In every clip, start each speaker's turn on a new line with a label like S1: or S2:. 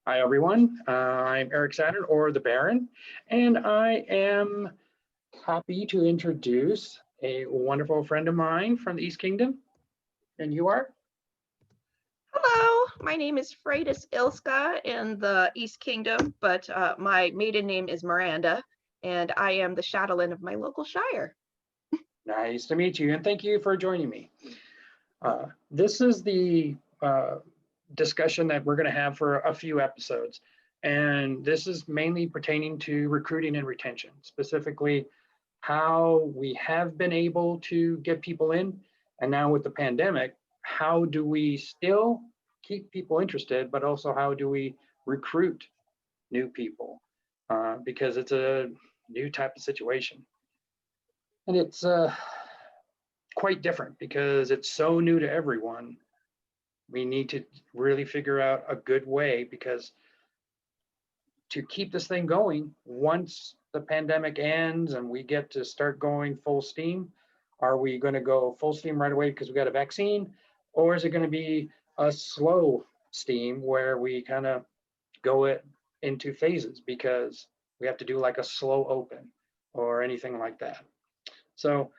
S1: Hi, everyone. I'm Eric Saturn, or the Baron, and I am happy to introduce a wonderful friend of mine from the East Kingdom. And you are?
S2: Hello, my name is Freydis Ilska in the East Kingdom, but my maiden name is Miranda, and I am the Chatelaine of my local shire.
S1: Nice to meet you, and thank you for joining me. This is the discussion that we're going to have for a few episodes, and this is mainly pertaining to recruiting and retention, specifically how we have been able to get people in, and now with the pandemic, how do we still keep people interested, but also how do we recruit new people? Because it's a new type of situation. And it's quite different because it's so new to everyone. We need to really figure out a good way because to keep this thing going, once the pandemic ends and we get to start going full steam, are we going to go full steam right away because we got a vaccine? Or is it going to be a slow steam where we kind of go it into phases because we have to do like a slow open or anything like that? So,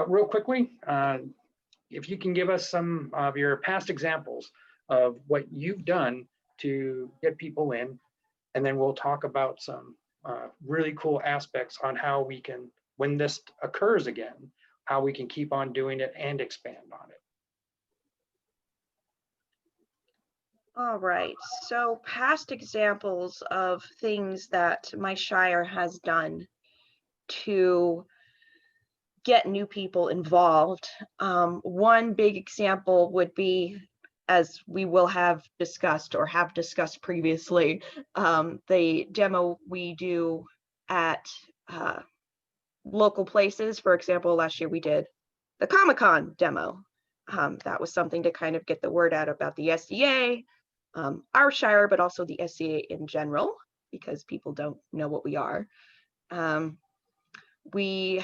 S1: real quickly, if you can give us some of your past examples of what you've done to get people in, and then we'll talk about some really cool aspects on how we can, when this occurs again, how we can keep on doing it and expand on it.
S2: All right, so past examples of things that my shire has done to get new people involved. One big example would be, as we will have discussed or have discussed previously, the demo we do at local places. For example, last year we did the Comic-Con demo. That was something to kind of get the word out about the SCA, our shire, but also the SCA in general, because people don't know what we are. We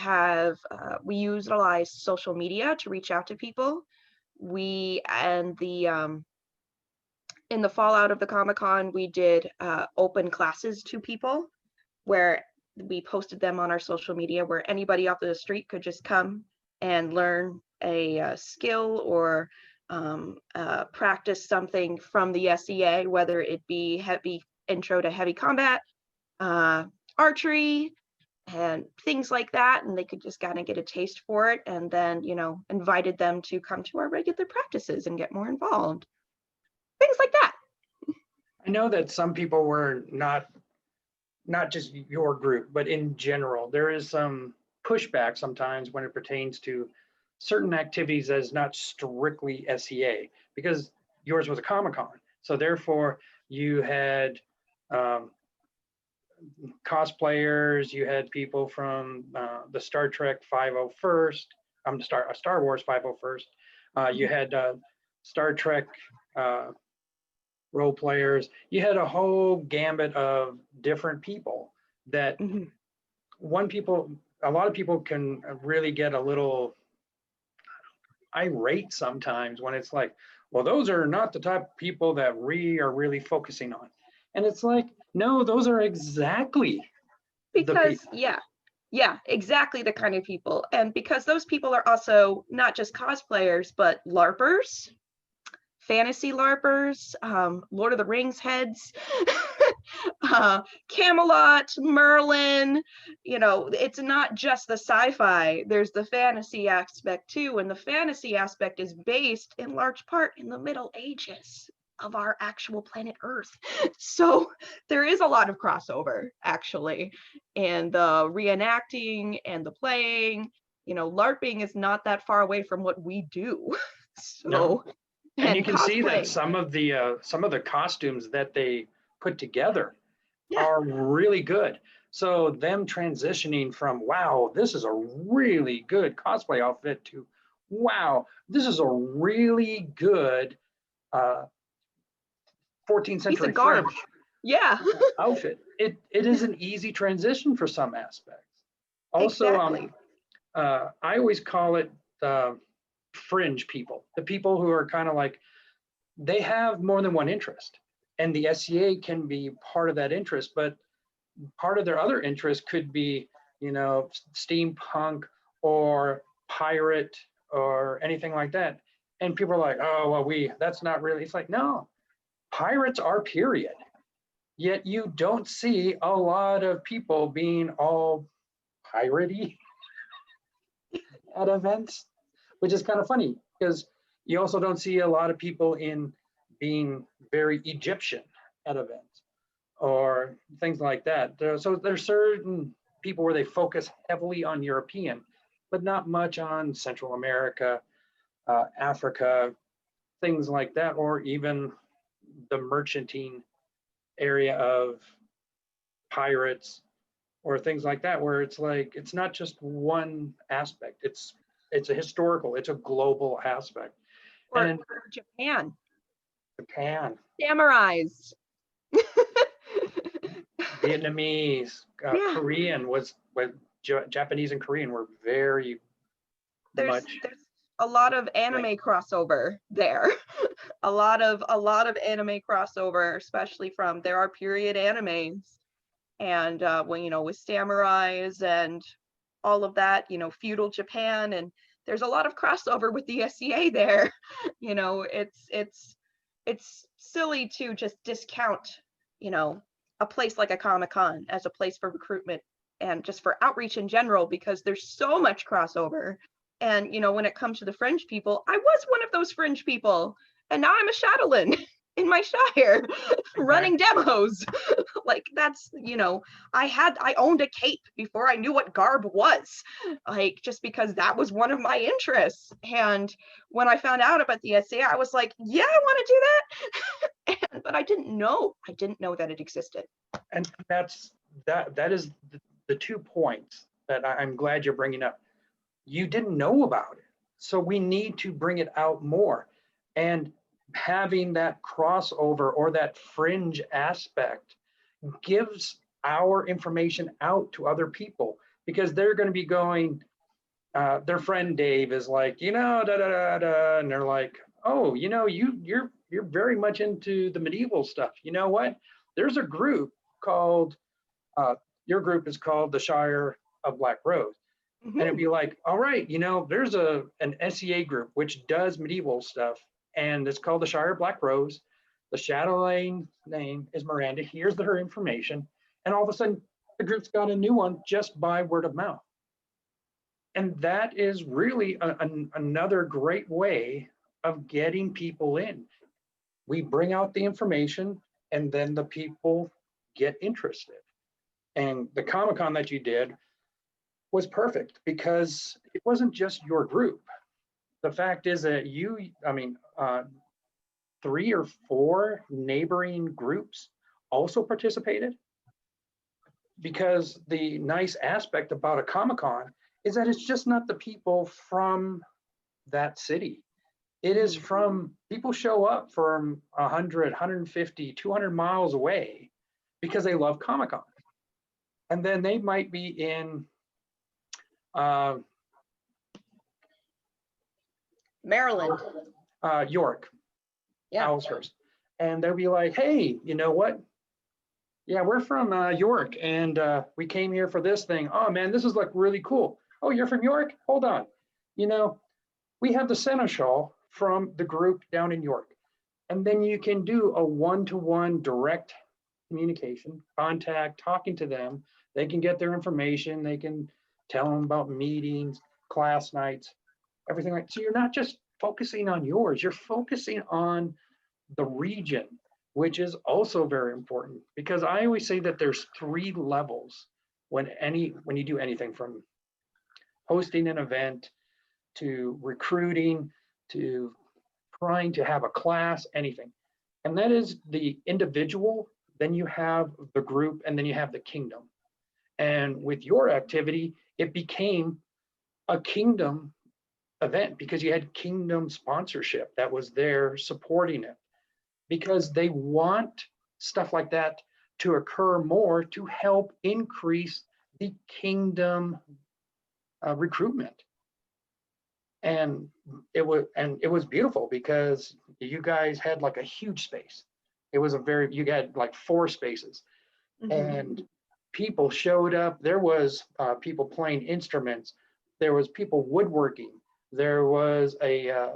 S2: utilize social media to reach out to people. In the fallout of the Comic-Con, we did open classes to people where we posted them on our social media where anybody off the street could just come and learn a skill or practice something from the SCA, whether it be heavy intro to heavy combat, archery, and things like that, and they could just kind of get a taste for it, and then invited them to come to our regular practices and get more involved, things like that.
S1: I know that some people were not just your group, but in general, there is some pushback sometimes when it pertains to certain activities as not strictly SCA, because yours was a Comic-Con. So therefore, you had cosplayers, you had people from the Star Trek 501st, Star Wars 501st. You had Star Trek role players. You had a whole gambit of different people that
S2: Mm-hmm.
S1: a lot of people can really get a little irate sometimes when it's like, well, those are not the type of people that we are really focusing on. And it's like, no, those are exactly the
S2: Because
S1: people.
S2: yeah, exactly, the kind of people. And because those people are also not just cosplayers, but LARPers, fantasy LARPers, Lord of the Rings heads, Camelot, Merlin. It's not just the sci-fi, there's the fantasy aspect too, and the fantasy aspect is based in large part in the Middle Ages of our actual planet Earth. So there is a lot of crossover actually, and the reenacting and the playing. LARPing is not that far away from what we do.
S1: No.
S2: So,
S1: And you
S2: and
S1: can see that
S2: cosplay,
S1: some of the costumes that they put together
S2: yeah,
S1: are really good. So them transitioning from, wow, this is a really good cosplay outfit, to, wow, this is a really good uh, 14th
S2: piece
S1: century
S2: of garb.
S1: French
S2: Yeah.
S1: outfit. It is an easy transition for some aspects. Also,
S2: Exactly.
S1: I always call it fringe people, the people who are kind of like, they have more than one interest. And the SCA can be part of that interest, but part of their other interest could be, steampunk or pirate or anything like that. And people are like, oh, well, that's not really, it's like, no, pirates are period. Yet you don't see a lot of people being all piratey at events, which is kind of funny because you also don't see a lot of people in being very Egyptian at events or things like that. So there's certain people where they focus heavily on European, but not much on Central America, Africa, things like that, or even the merchanting area of pirates or things like that, where it's like it's not just one aspect. It's a historical, it's a global aspect.
S2: Or
S1: And
S2: Japan,
S1: Japan,
S2: samurais.
S1: Vietnamese,
S2: Yeah,
S1: Korean was what Japanese and Korean were very
S2: there's
S1: much.
S2: a lot of
S1: Like,
S2: anime crossover there. a lot of anime crossover, especially from there are period animes, and when with samurais and all of that, feudal Japan, and there's a lot of crossover with the SCA there. It's silly to just discount, a place like a Comic-Con as a place for recruitment and just for outreach in general, because there's so much crossover. And when it comes to the fringe people, I was one of those fringe people, and now I'm a Shadowlan in my shire running demos. Like that's, I owned a cape before I knew what garb was, like just because that was one of my interests. And when I found out about the SCA, I was like, yeah, I want to do that. But I didn't know that it existed.
S1: And that is the 2 points that I'm glad you're bringing up. You didn't know about it, so we need to bring it out more. And having that crossover or that fringe aspect gives our information out to other people, because they're going to be going, their friend Dave is like, da da da da, and they're like, oh, you're very much into the medieval stuff. You know what? There's a group called, your group is called the Shire of Black Rose. And it'd be like, all right, there's an SCA group which does medieval stuff, and it's called the Shire of Black Rose. The Shadowlane name is Miranda. Here's her information. And all of a sudden, the group's got a new one just by word of mouth. And that is really another great way of getting people in. We bring out the information, and then the people get interested. And the Comic-Con that you did was perfect because it wasn't just your group. The fact is that 3 or 4 neighboring groups also participated, because the nice aspect about a Comic-Con is that it's just not the people from that city. It is from people show up from 100, 150, 200 miles away because they love Comic-Con. And then they might be in
S2: Maryland,
S1: York,
S2: yeah,
S1: Owlshurst, and they'll be like, hey, you know what? Yeah, we're from York, and we came here for this thing. Oh man, this is like really cool. Oh, you're from York? Hold on. We have the seneschal from the group down in York. And then you can do a one-to-one direct communication, contact, talking to them. They can get their information. They can tell them about meetings, class nights, everything like that. So you're not just focusing on yours, you're focusing on the region, which is also very important, because I always say that there's 3 levels when you do anything, from hosting an event to recruiting to trying to have a class, anything. And that is the individual, then you have the group, and then you have the kingdom. And with your activity, it became a kingdom event because you had kingdom sponsorship that was there supporting it, because they want stuff like that to occur more to help increase the kingdom recruitment. And it was beautiful because you guys had like a huge space. It was you had like 4 spaces, and people showed up. There was people playing instruments. There was people woodworking. There was a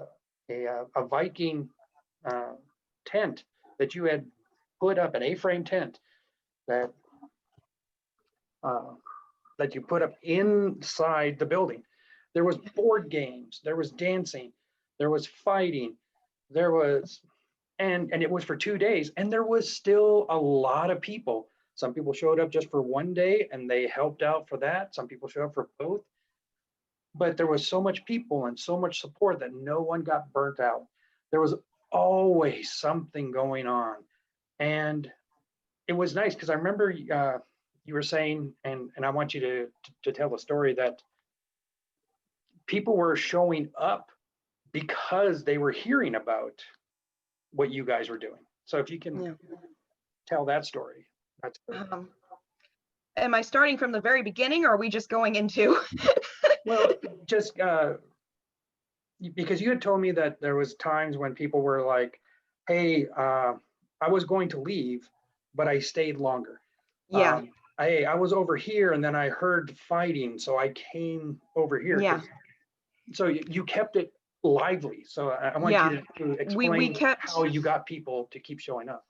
S1: Viking tent that you had put up, an A-frame tent that uh, that you put up inside the building. There was board games. There was dancing. There was fighting. There was, and it was for 2 days, and there was still a lot of people. Some people showed up just for 1 day and they helped out for that. Some people showed up for both. But there was so much people and so much support that no one got burnt out. There was always something going on. And it was nice because I remember you were saying, and I want you to tell the story, that people were showing up because they were hearing about what you guys were doing. So if you can tell that story, that's great.
S2: Am I starting from the very beginning, or are we just going into?
S1: Well, just because you had told me that there was times when people were like, hey, I was going to leave, but I stayed longer.
S2: Yeah.
S1: I was over here and then I heard fighting, so I came over here.
S2: Yeah.
S1: So you kept it lively. So I want you to explain
S2: we kept,
S1: how you got people to keep showing up.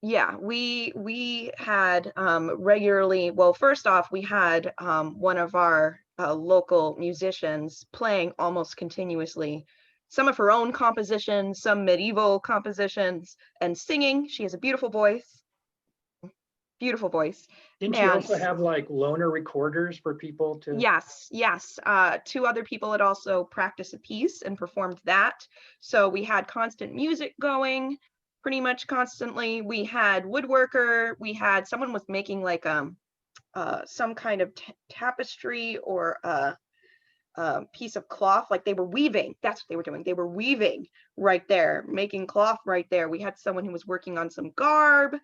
S2: Yeah, we had regularly, well, first off, we had one of our local musicians playing almost continuously, some of her own compositions, some medieval compositions, and singing. She has a beautiful voice. Beautiful voice.
S1: Didn't you also have like loaner recorders for people to?
S2: Yes. 2 other people had also practiced a piece and performed that. So we had constant music going pretty much constantly. We had woodworker. We had someone was making like some kind of tapestry or piece of cloth, like they were weaving. That's what they were doing. They were weaving right there, making cloth right there. We had someone who was working on some garb.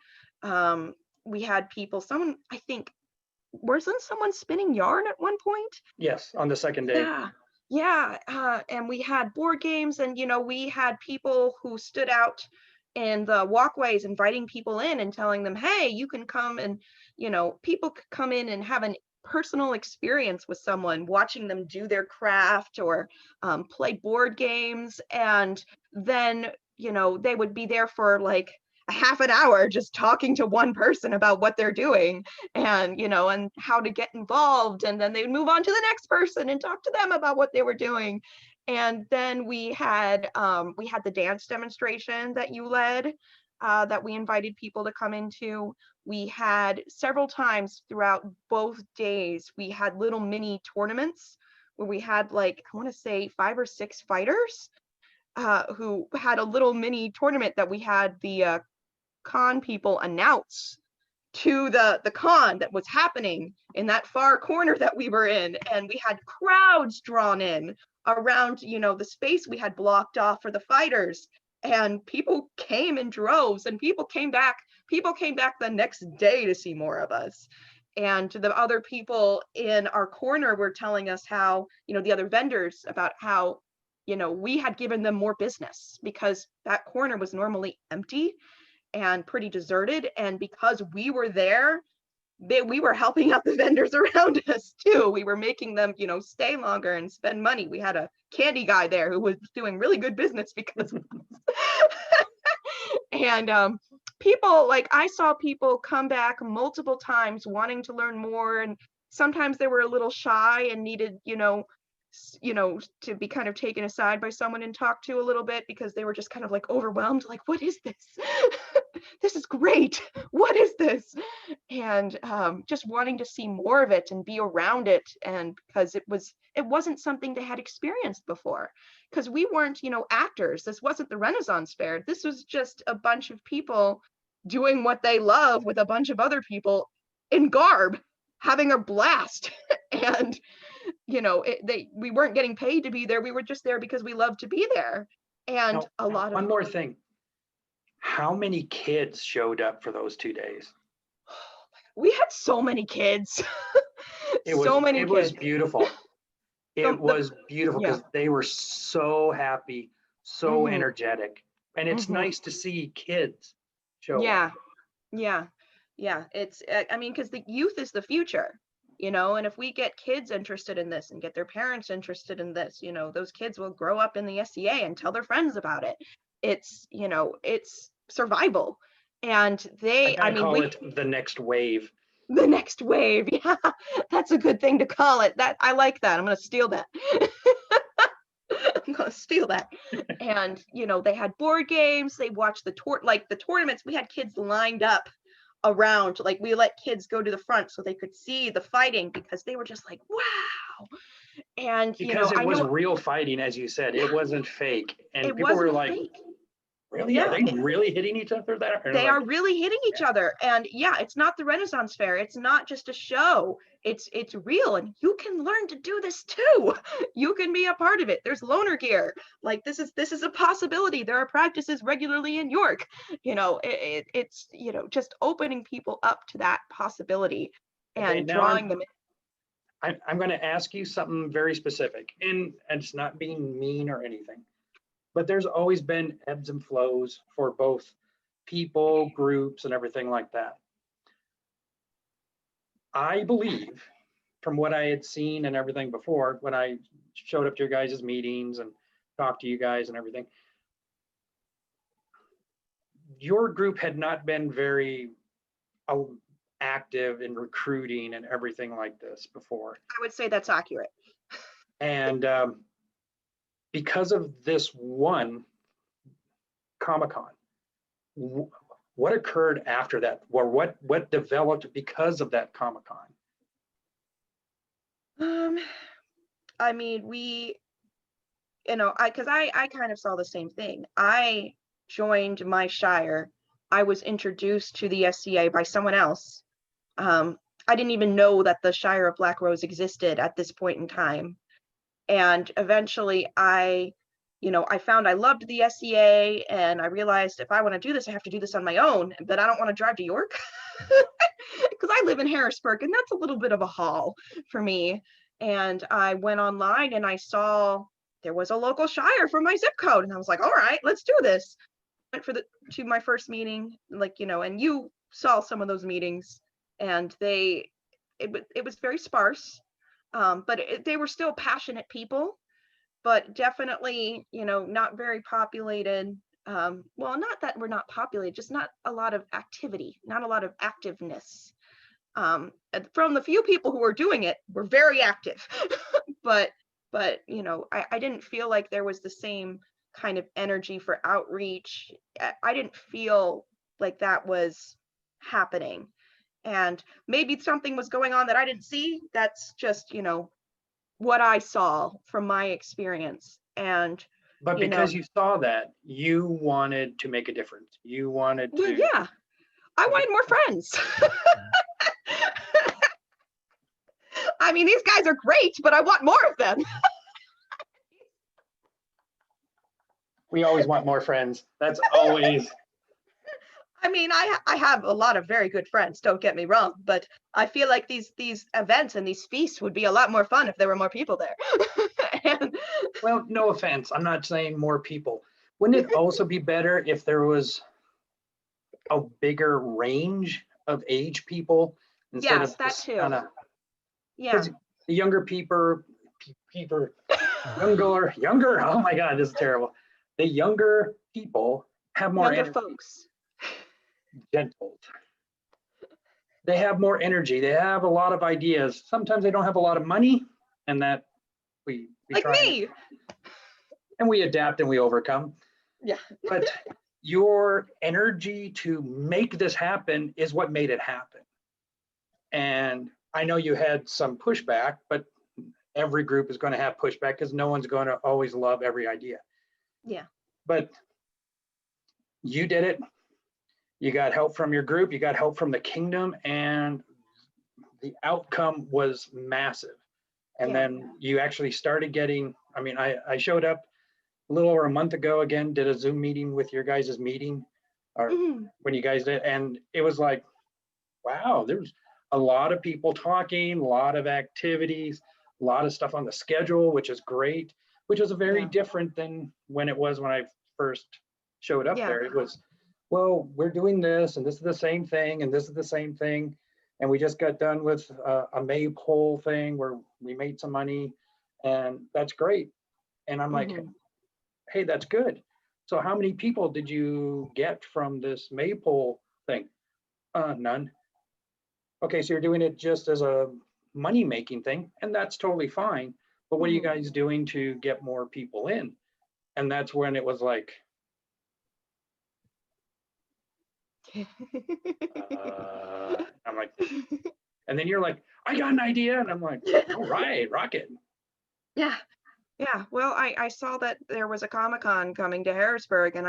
S2: We had people, someone, I think, wasn't someone spinning yarn at one point?
S1: Yes, on the second day.
S2: And we had board games, and we had people who stood out in the walkways inviting people in and telling them, hey, you can come, and people could come in and have an personal experience with someone, watching them do their craft or play board games. And then they would be there for like a half an hour just talking to one person about what they're doing and and how to get involved, and then they would move on to the next person and talk to them about what they were doing. And then we had the dance demonstration that you led, that we invited people to come into. We had several times throughout both days, we had little mini tournaments where we had, like, I want to say 5 or 6 fighters who had a little mini tournament that we had the con people announce to the con that was happening in that far corner that we were in. And we had crowds drawn in around the space we had blocked off for the fighters, and people came in droves, and people came back the next day to see more of us. And the other people in our corner were telling us how the other vendors, about how we had given them more business because that corner was normally empty and pretty deserted, and because we were there, we were helping out the vendors around us too. We were making them stay longer and spend money. We had a candy guy there who was doing really good business because of us. And people, like, I saw people come back multiple times wanting to learn more, and sometimes they were a little shy and needed to be kind of taken aside by someone and talked to a little bit because they were just kind of like overwhelmed, like, what is this? This is great. What is this? And just wanting to see more of it and be around it, and because it wasn't something they had experienced before, because we weren't actors. This wasn't the Renaissance Fair. This was just a bunch of people doing what they love with a bunch of other people in garb, having a blast. And we weren't getting paid to be there. We were just there because we loved to be there. And
S1: one more thing. How many kids showed up for those 2 days?
S2: We had so many kids.
S1: It was beautiful. It was beautiful because they were so happy, so energetic. And it's nice to see kids show.
S2: Yeah. Yeah. Yeah. It's, I mean, because the youth is the future, and if we get kids interested in this and get their parents interested in this, those kids will grow up in the SCA and tell their friends about it. It's survival. And
S1: I
S2: they,
S1: kind
S2: I
S1: of
S2: mean,
S1: call
S2: we,
S1: it the next wave.
S2: the next wave. Yeah. That's a good thing to call it. That I like that. I'm going to steal that. I'm gonna steal that. And they had board games. They watched the tournaments. We had kids lined up around. Like we let kids go to the front so they could see the fighting because they were just like, wow. And
S1: Because it
S2: I
S1: was
S2: know
S1: real fighting, as you said. It wasn't fake. And
S2: it
S1: people were
S2: wasn't
S1: like,
S2: fake.
S1: really? Are
S2: Yeah,
S1: they really hitting each other that? And
S2: they
S1: like,
S2: are really hitting each other. And yeah, it's not the Renaissance Fair. It's not just a show. It's real, and you can learn to do this too. You can be a part of it. There's loaner gear. Like this is a possibility. There are practices regularly in York. It's just opening people up to that possibility
S1: okay,
S2: and
S1: now
S2: drawing them.
S1: I'm going to ask you something very specific, and it's not being mean or anything, but there's always been ebbs and flows for both people, groups, and everything like that. I believe, from what I had seen and everything before, when I showed up to your guys' meetings and talked to you guys and everything, your group had not been very active in recruiting and everything like this before.
S2: I would say that's accurate.
S1: And because of this one Comic-Con, what occurred after that, or what developed because of that Comic-Con?
S2: I mean, because I kind of saw the same thing. I joined my shire. I was introduced to the SCA by someone else. I didn't even know that the Shire of Black Rose existed at this point in time. And eventually I found I loved the SCA, and I realized if I want to do this, I have to do this on my own, but I don't want to drive to York because I live in Harrisburg, and that's a little bit of a haul for me. And I went online and I saw there was a local shire for my zip code, and I was like, all right, let's do this. Went to my first meeting, and you saw some of those meetings, and it was very sparse, but they were still passionate people, but definitely not very populated. Well, not that we're not populated, just not a lot of activity, not a lot of activeness. From the few people who were doing it, were very active, but I didn't feel like there was the same kind of energy for outreach. I didn't feel like that was happening, and maybe something was going on that I didn't see. That's just what I saw from my experience. And
S1: But because you saw that, you wanted to make a difference. You wanted
S2: well,
S1: to.
S2: yeah, I wanted more friends. I mean, these guys are great, but I want more of them.
S1: We always want more friends. That's always.
S2: I mean, I have a lot of very good friends, don't get me wrong, but I feel like these events and these feasts would be a lot more fun if there were more people there. And
S1: Well, no offense, I'm not saying more people. Wouldn't it also be better if there was a bigger range of age people instead
S2: yes,
S1: of
S2: that
S1: just
S2: too.
S1: kind of,
S2: Yeah,
S1: because the younger people, younger, oh my God, this is terrible. The younger people have more
S2: younger
S1: energy,
S2: folks.
S1: gentle. They have more energy. They have a lot of ideas. Sometimes they don't have a lot of money, and that we
S2: Like
S1: try
S2: me.
S1: and we adapt and we overcome.
S2: Yeah.
S1: But your energy to make this happen is what made it happen. And I know you had some pushback, but every group is going to have pushback because no one's going to always love every idea.
S2: Yeah.
S1: But you did it. You got help from your group, you got help from the kingdom, and the outcome was massive. And
S2: Yeah.
S1: then you actually started getting, I mean, I showed up a little over a month ago again, did a Zoom meeting with your guys' meeting, or when you guys did, and it was like, wow, there's a lot of people talking, a lot of activities, a lot of stuff on the schedule, which is great, which was very different than when it was when I first showed up
S2: Yeah.
S1: there. It was well, we're doing this and this is the same thing and this is the same thing. And we just got done with a maypole thing where we made some money and that's great. And I'm like,
S2: Mhm.
S1: hey, that's good. So how many people did you get from this maypole thing? None. Okay, so you're doing it just as a money making thing, and that's totally fine. But what are you
S2: Mhm.
S1: guys doing to get more people in? And that's when it was like, I'm like, and then you're like, I got an idea, and I'm like, all right, rocket.
S2: Yeah. Yeah. Well, I saw that there was a Comic-Con coming to Harrisburg, and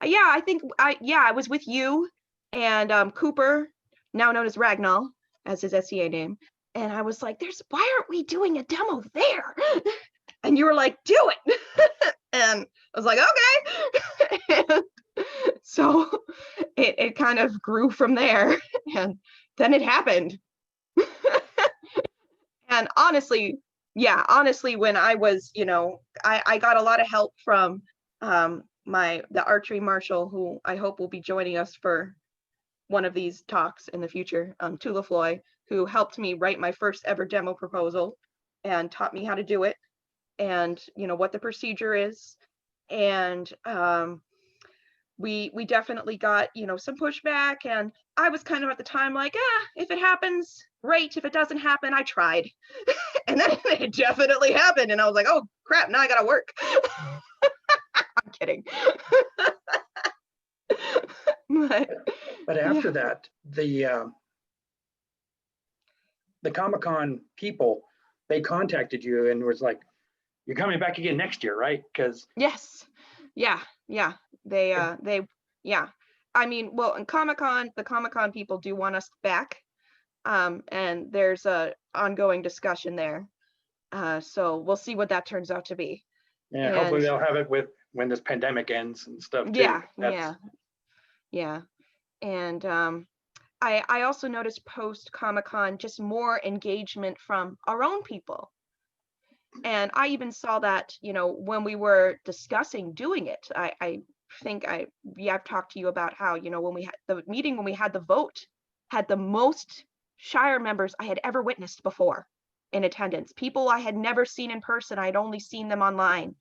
S2: yeah, I think I was with you and Cooper, now known as Ragnall, as his SCA name. And I was like, why aren't we doing a demo there? And you were like, do it. And I was like, okay. And so it kind of grew from there. And then it happened. And honestly, yeah, honestly, when I was, I got a lot of help from the archery marshal, who I hope will be joining us for one of these talks in the future, Tula Floy, who helped me write my first ever demo proposal and taught me how to do it and what the procedure is. And we definitely got some pushback, and I was kind of at the time like, if it happens, great. If it doesn't happen, I tried. And then it definitely happened, and I was like, oh crap, now I gotta work. I'm kidding. But
S1: But
S2: yeah.
S1: after that, the Comic-Con people, they contacted you and was like, you're coming back again next year, right? Because
S2: Yes. Yeah. They yeah. I mean, well, in Comic-Con, the Comic-Con people do want us back. And there's a ongoing discussion there. So we'll see what that turns out to be.
S1: yeah, hopefully
S2: And
S1: they'll have it with when this pandemic ends and stuff too.
S2: yeah,
S1: That's
S2: yeah. And I also noticed post Comic-Con just more engagement from our own people. And I even saw that, when we were discussing doing it. I think I've talked to you about how, when we had the meeting, when we had the vote, had the most Shire members I had ever witnessed before in attendance. People I had never seen in person. I'd only seen them online.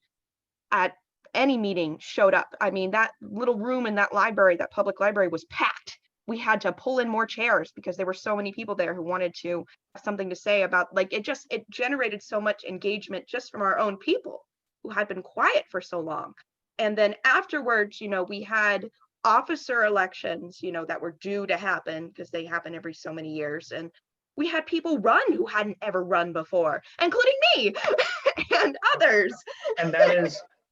S2: At any meeting showed up. I mean, that little room in that library, that public library, was packed. We had to pull in more chairs because there were so many people there who wanted to have something to say about, like, it generated so much engagement just from our own people who had been quiet for so long. And then afterwards, we had officer elections, that were due to happen because they happen every so many years. And we had people run who hadn't ever run before, including me and others.
S1: and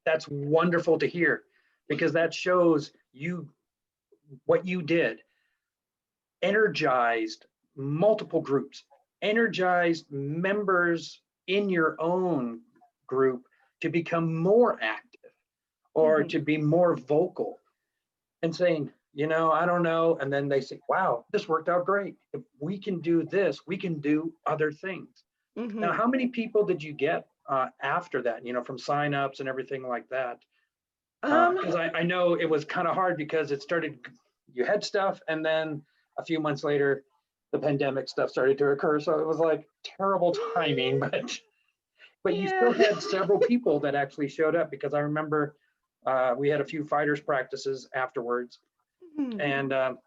S1: that's wonderful to hear because that shows you what you did energized multiple groups, energized members in your own group to become more active or
S2: Mhm.
S1: to be more vocal and saying, I don't know. And then they say, wow, this worked out great. If we can do this, we can do other things. Now,
S2: Mhm.
S1: how many people did you get after that, from signups and everything like that?
S2: Um,
S1: Because I know it was kind of hard because it started, you had stuff, and then a few months later, the pandemic stuff started to occur. So it was like terrible timing, but you
S2: yeah.
S1: still had several people that actually showed up because I remember we had a few fighters practices afterwards,
S2: Mhm.
S1: and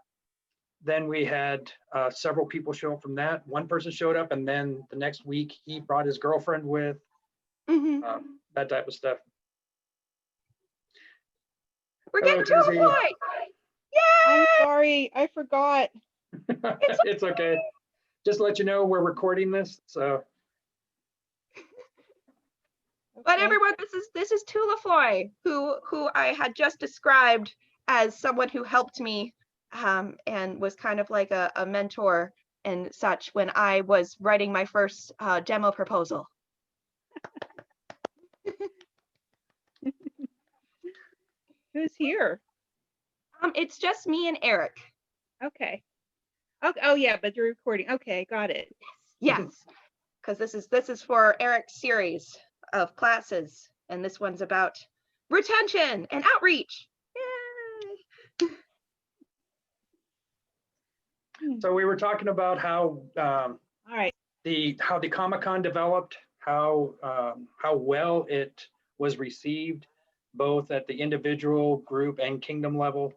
S1: then we had several people show up from that. One person showed up, and then the next week he brought his girlfriend with
S2: Mhm.
S1: that type of stuff.
S2: We're
S1: Hello,
S2: getting to a
S1: Tizzy.
S2: point.
S3: I'm
S2: Yay!
S3: sorry, I forgot.
S2: It's
S1: It's okay. Just to let you know we're recording this, so
S2: But
S3: Okay.
S2: everyone, this is Tula Floy, who I had just described as someone who helped me, and was kind of like a mentor and such when I was writing my first demo proposal.
S3: Who's here?
S2: It's just me and Eric.
S3: Okay. Okay. Oh yeah, but you're recording. Okay, got it.
S2: Yes, because this is for Eric's series of classes, and this one's about retention and outreach. Yay!
S1: So we were talking about how
S3: All right.
S1: how the Comic-Con developed, how well it was received, both at the individual, group, and kingdom level,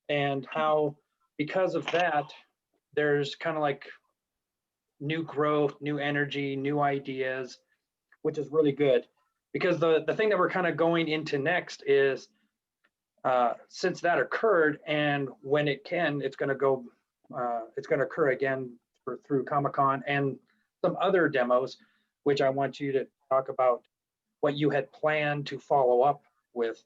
S1: and how because of that, there's kind of like new growth, new energy, new ideas, which is really good. Because the thing that we're kind of going into next is since that occurred, and when it can, it's going to go, it's going to occur again through Comic-Con and some other demos, which I want you to talk about what you had planned to follow up with.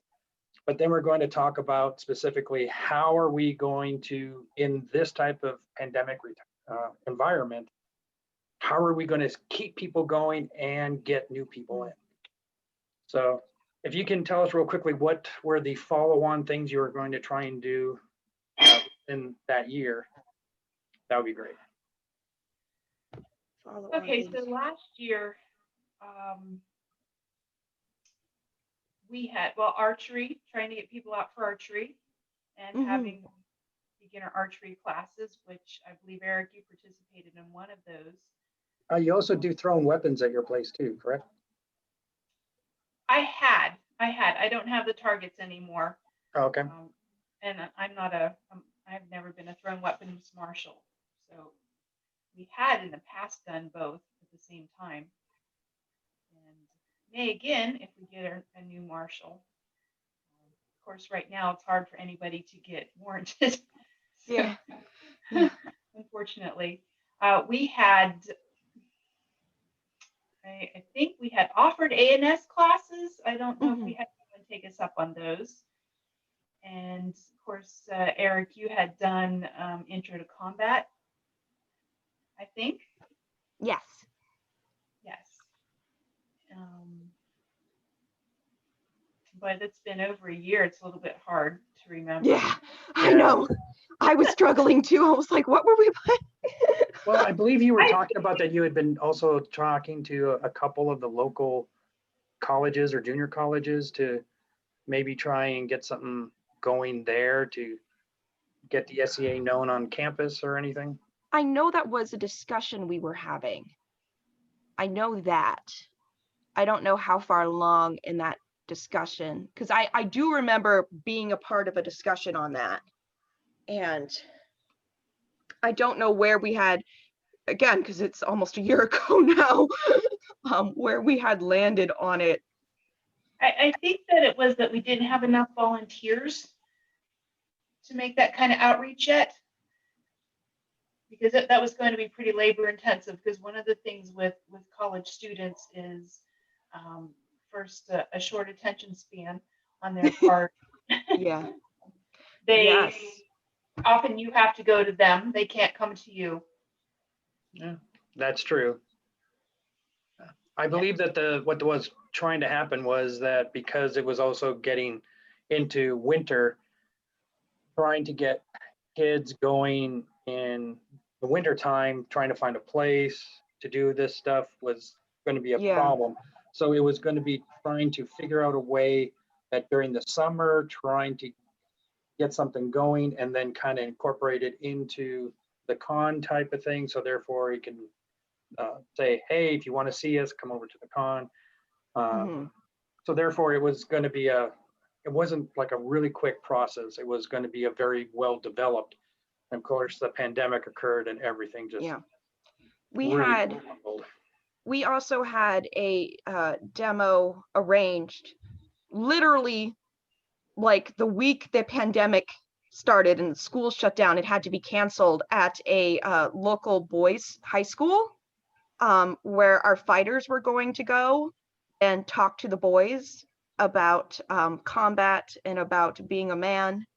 S1: But then we're going to talk about specifically how are we going to, in this type of pandemic environment, how are we going to keep people going and get new people in? So if you can tell us real quickly, what were the follow-on things you were going to try and do in that year, that would be great.
S2: Follow on
S4: Okay, so
S2: things.
S4: last year, we had, well, archery, trying to get people out for archery and
S2: Mhm.
S4: having beginner archery classes, which I believe, Eric, you participated in one of those.
S1: You also do thrown weapons at your place too, correct?
S4: I don't have the targets anymore.
S1: Okay.
S4: And I've never been a thrown weapons marshal. So we had in the past done both at the same time. And may again, if we get a new marshal. Of course, right now it's hard for anybody to get warranted.
S2: Yeah.
S4: Unfortunately, we had, I think we had offered ANS classes. I don't know if we had anyone take us up on those. And of course, Eric, you had done Intro to Combat, I think.
S2: Yes.
S4: Yes. But it's been over a year. It's a little bit hard to remember.
S2: Yeah, I know. I was struggling too. I was like, what were we playing?
S1: Well, I believe you were talking about that you had been also talking to a couple of the local colleges or junior colleges to maybe try and get something going there to get the SEA known on campus or anything.
S2: I know that was a discussion we were having. I know that. I don't know how far along in that discussion, because I do remember being a part of a discussion on that. And I don't know where we had, again, because it's almost a year ago now, where we had landed on it.
S4: I think that it was that we didn't have enough volunteers to make that kind of outreach yet, because that was going to be pretty labor intensive, because one of the things with college students is first a short attention span on their part.
S2: Yeah.
S4: They often you have to go to them. They can't come to you.
S1: Yeah, that's true. I believe that what was trying to happen was that because it was also getting into winter, trying to get kids going in the winter time, trying to find a place to do this stuff was going to be a problem. So it was going to be trying to figure out a way that during the summer, trying to get something going and then kind of incorporate it into the con type of thing. So therefore you can say, hey, if you want to see us, come over to the con. So therefore it was going to be it wasn't like a really quick process. It was going to be a very well developed. And of course the pandemic occurred and everything just
S2: we also had a demo arranged literally like the week the pandemic started and school shut down. It had to be canceled at a local boys high school where our fighters were going to go and talk to the boys about combat and about being a man,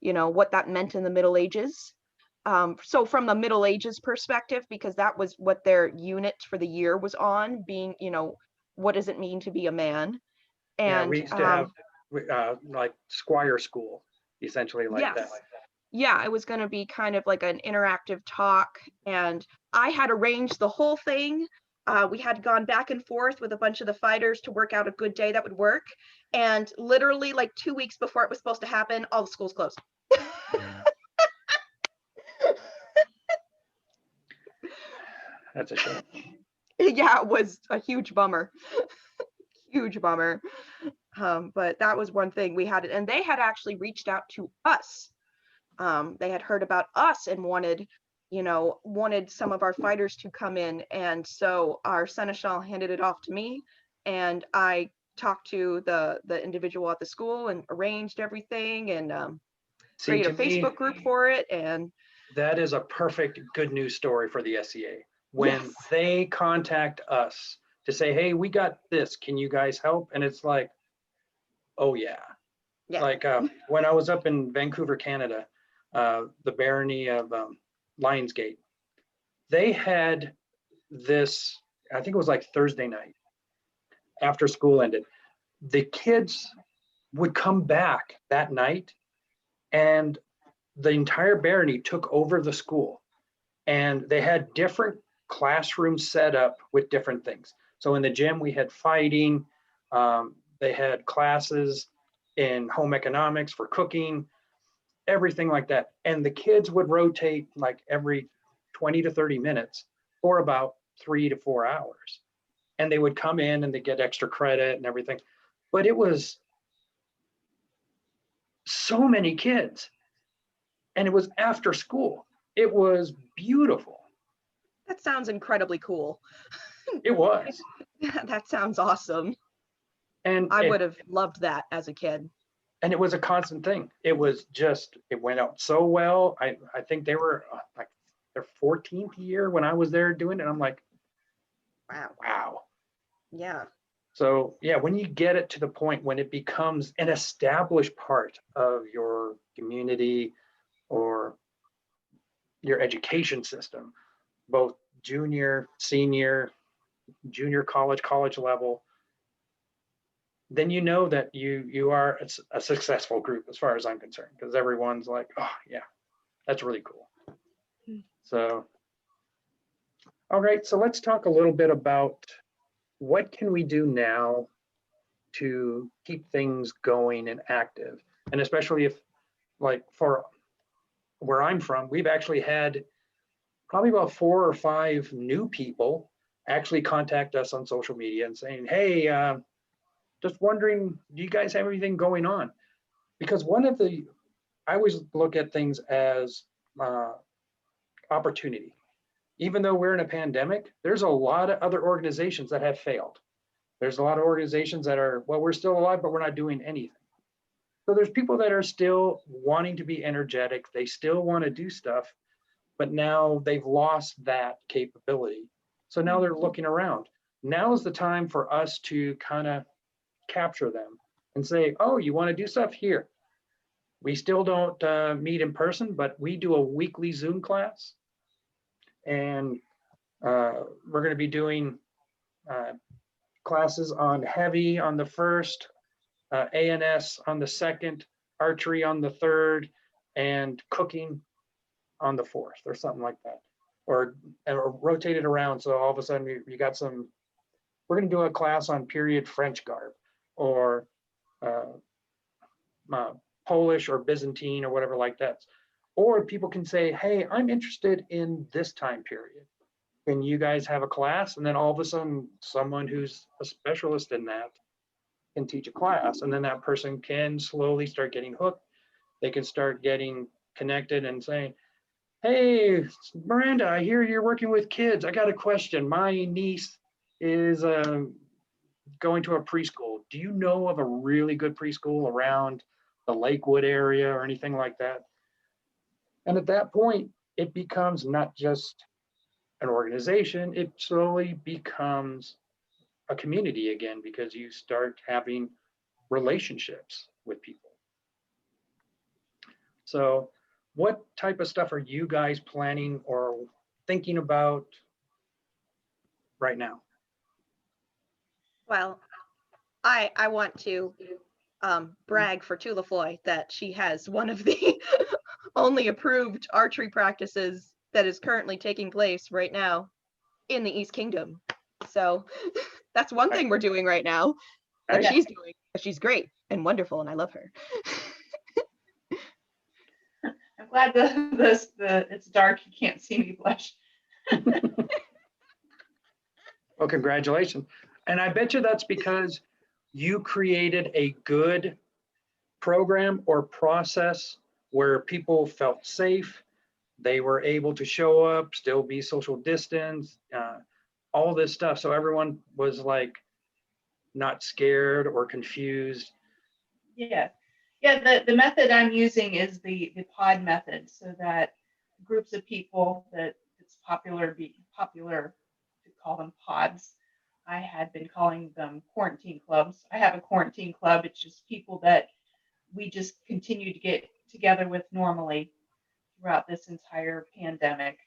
S2: you know, what that meant in the Middle Ages. So from the Middle Ages perspective, because that was what their unit for the year was on, being, you know, what does it mean to be a man? And
S1: we used to have like Squire School, essentially like that.
S2: Yeah, it was going to be kind of like an interactive talk, and I had arranged the whole thing. We had gone back and forth with a bunch of the fighters to work out a good day that would work. And literally like 2 weeks before it was supposed to happen, all the schools closed.
S1: That's a shame.
S2: Yeah, it was a huge bummer. Huge bummer. But that was one thing we had, and they had actually reached out to us. They had heard about us and wanted some of our fighters to come in. And so our seneschal handed it off to me, and I talked to the individual at the school and arranged everything, and
S1: See,
S2: created
S1: to
S2: a
S1: me,
S2: Facebook group for it. And
S1: that is a perfect good news story for the SCA. When
S2: yes,
S1: they contact us to say, hey, we got this, can you guys help? And it's like, oh yeah.
S2: Yeah.
S1: Like when I was up in Vancouver, Canada, the barony of Lionsgate, they had this, I think it was like Thursday night after school ended. The kids would come back that night, and the entire barony took over the school, and they had different classrooms set up with different things. So in the gym, we had fighting, they had classes in home economics for cooking, everything like that. And the kids would rotate like every 20 to 30 minutes for about 3 to 4 hours. And they would come in and they get extra credit and everything. But it was so many kids. And it was after school. It was beautiful.
S2: that sounds incredibly cool.
S1: It was.
S2: That sounds awesome.
S1: And
S2: I
S1: it,
S2: would have loved that as a kid.
S1: and it was a constant thing. It was just, it went out so well. I think they were like their 14th year when I was there doing it. I'm like,
S2: Wow.
S1: wow.
S2: Yeah.
S1: So yeah, when you get it to the point when it becomes an established part of your community or your education system, both junior, senior, junior college, college level, then you know that you are a successful group as far as I'm concerned, because everyone's like, oh yeah, that's really cool. So, all right, so let's talk a little bit about what can we do now to keep things going and active, and especially if, like, for where I'm from, we've actually had probably about 4 or 5 new people actually contact us on social media and saying, hey, just wondering, do you guys have anything going on? Because I always look at things as opportunity. Even though we're in a pandemic, there's a lot of other organizations that have failed. There's a lot of organizations that are, well, we're still alive, but we're not doing anything. So there's people that are still wanting to be energetic. They still want to do stuff, but now they've lost that capability. So now they're looking around. Now is the time for us to kind of capture them and say, oh, you want to do stuff here? We still don't meet in person, but we do a weekly Zoom class. And we're going to be doing classes on heavy on the first, ANS on the second, archery on the third, and cooking on the fourth, or something like that, or rotate it around. So all of a sudden you got some. We're going to do a class on period French garb, or Polish or Byzantine or whatever like that. Or people can say, hey, I'm interested in this time period. Can you guys have a class? And then all of a sudden, someone who's a specialist in that can teach a class. And then that person can slowly start getting hooked. They can start getting connected and saying, hey, Miranda, I hear you're working with kids. I got a question. My niece is going to a preschool. Do you know of a really good preschool around the Lakewood area or anything like that? And at that point, it becomes not just an organization, it slowly becomes a community again, because you start having relationships with people. So what type of stuff are you guys planning or thinking about right now?
S2: Well, I want to brag for Tula Floy that she has one of the only approved archery practices that is currently taking place right now in the East Kingdom. So that's one thing we're doing right now that
S1: Right.
S2: she's doing. She's great and wonderful, and I love her.
S4: I'm glad the it's dark. You can't see me blush.
S1: Well, congratulations. And I bet you that's because you created a good program or process where people felt safe. They were able to show up, still be social distance, all this stuff. So everyone was like not scared or confused.
S4: Yeah, yeah. The method I'm using is the pod method, so that groups of people that it's popular to call them pods. I had been calling them quarantine clubs. I have a quarantine club. It's just people that we just continue to get together with normally throughout this entire pandemic.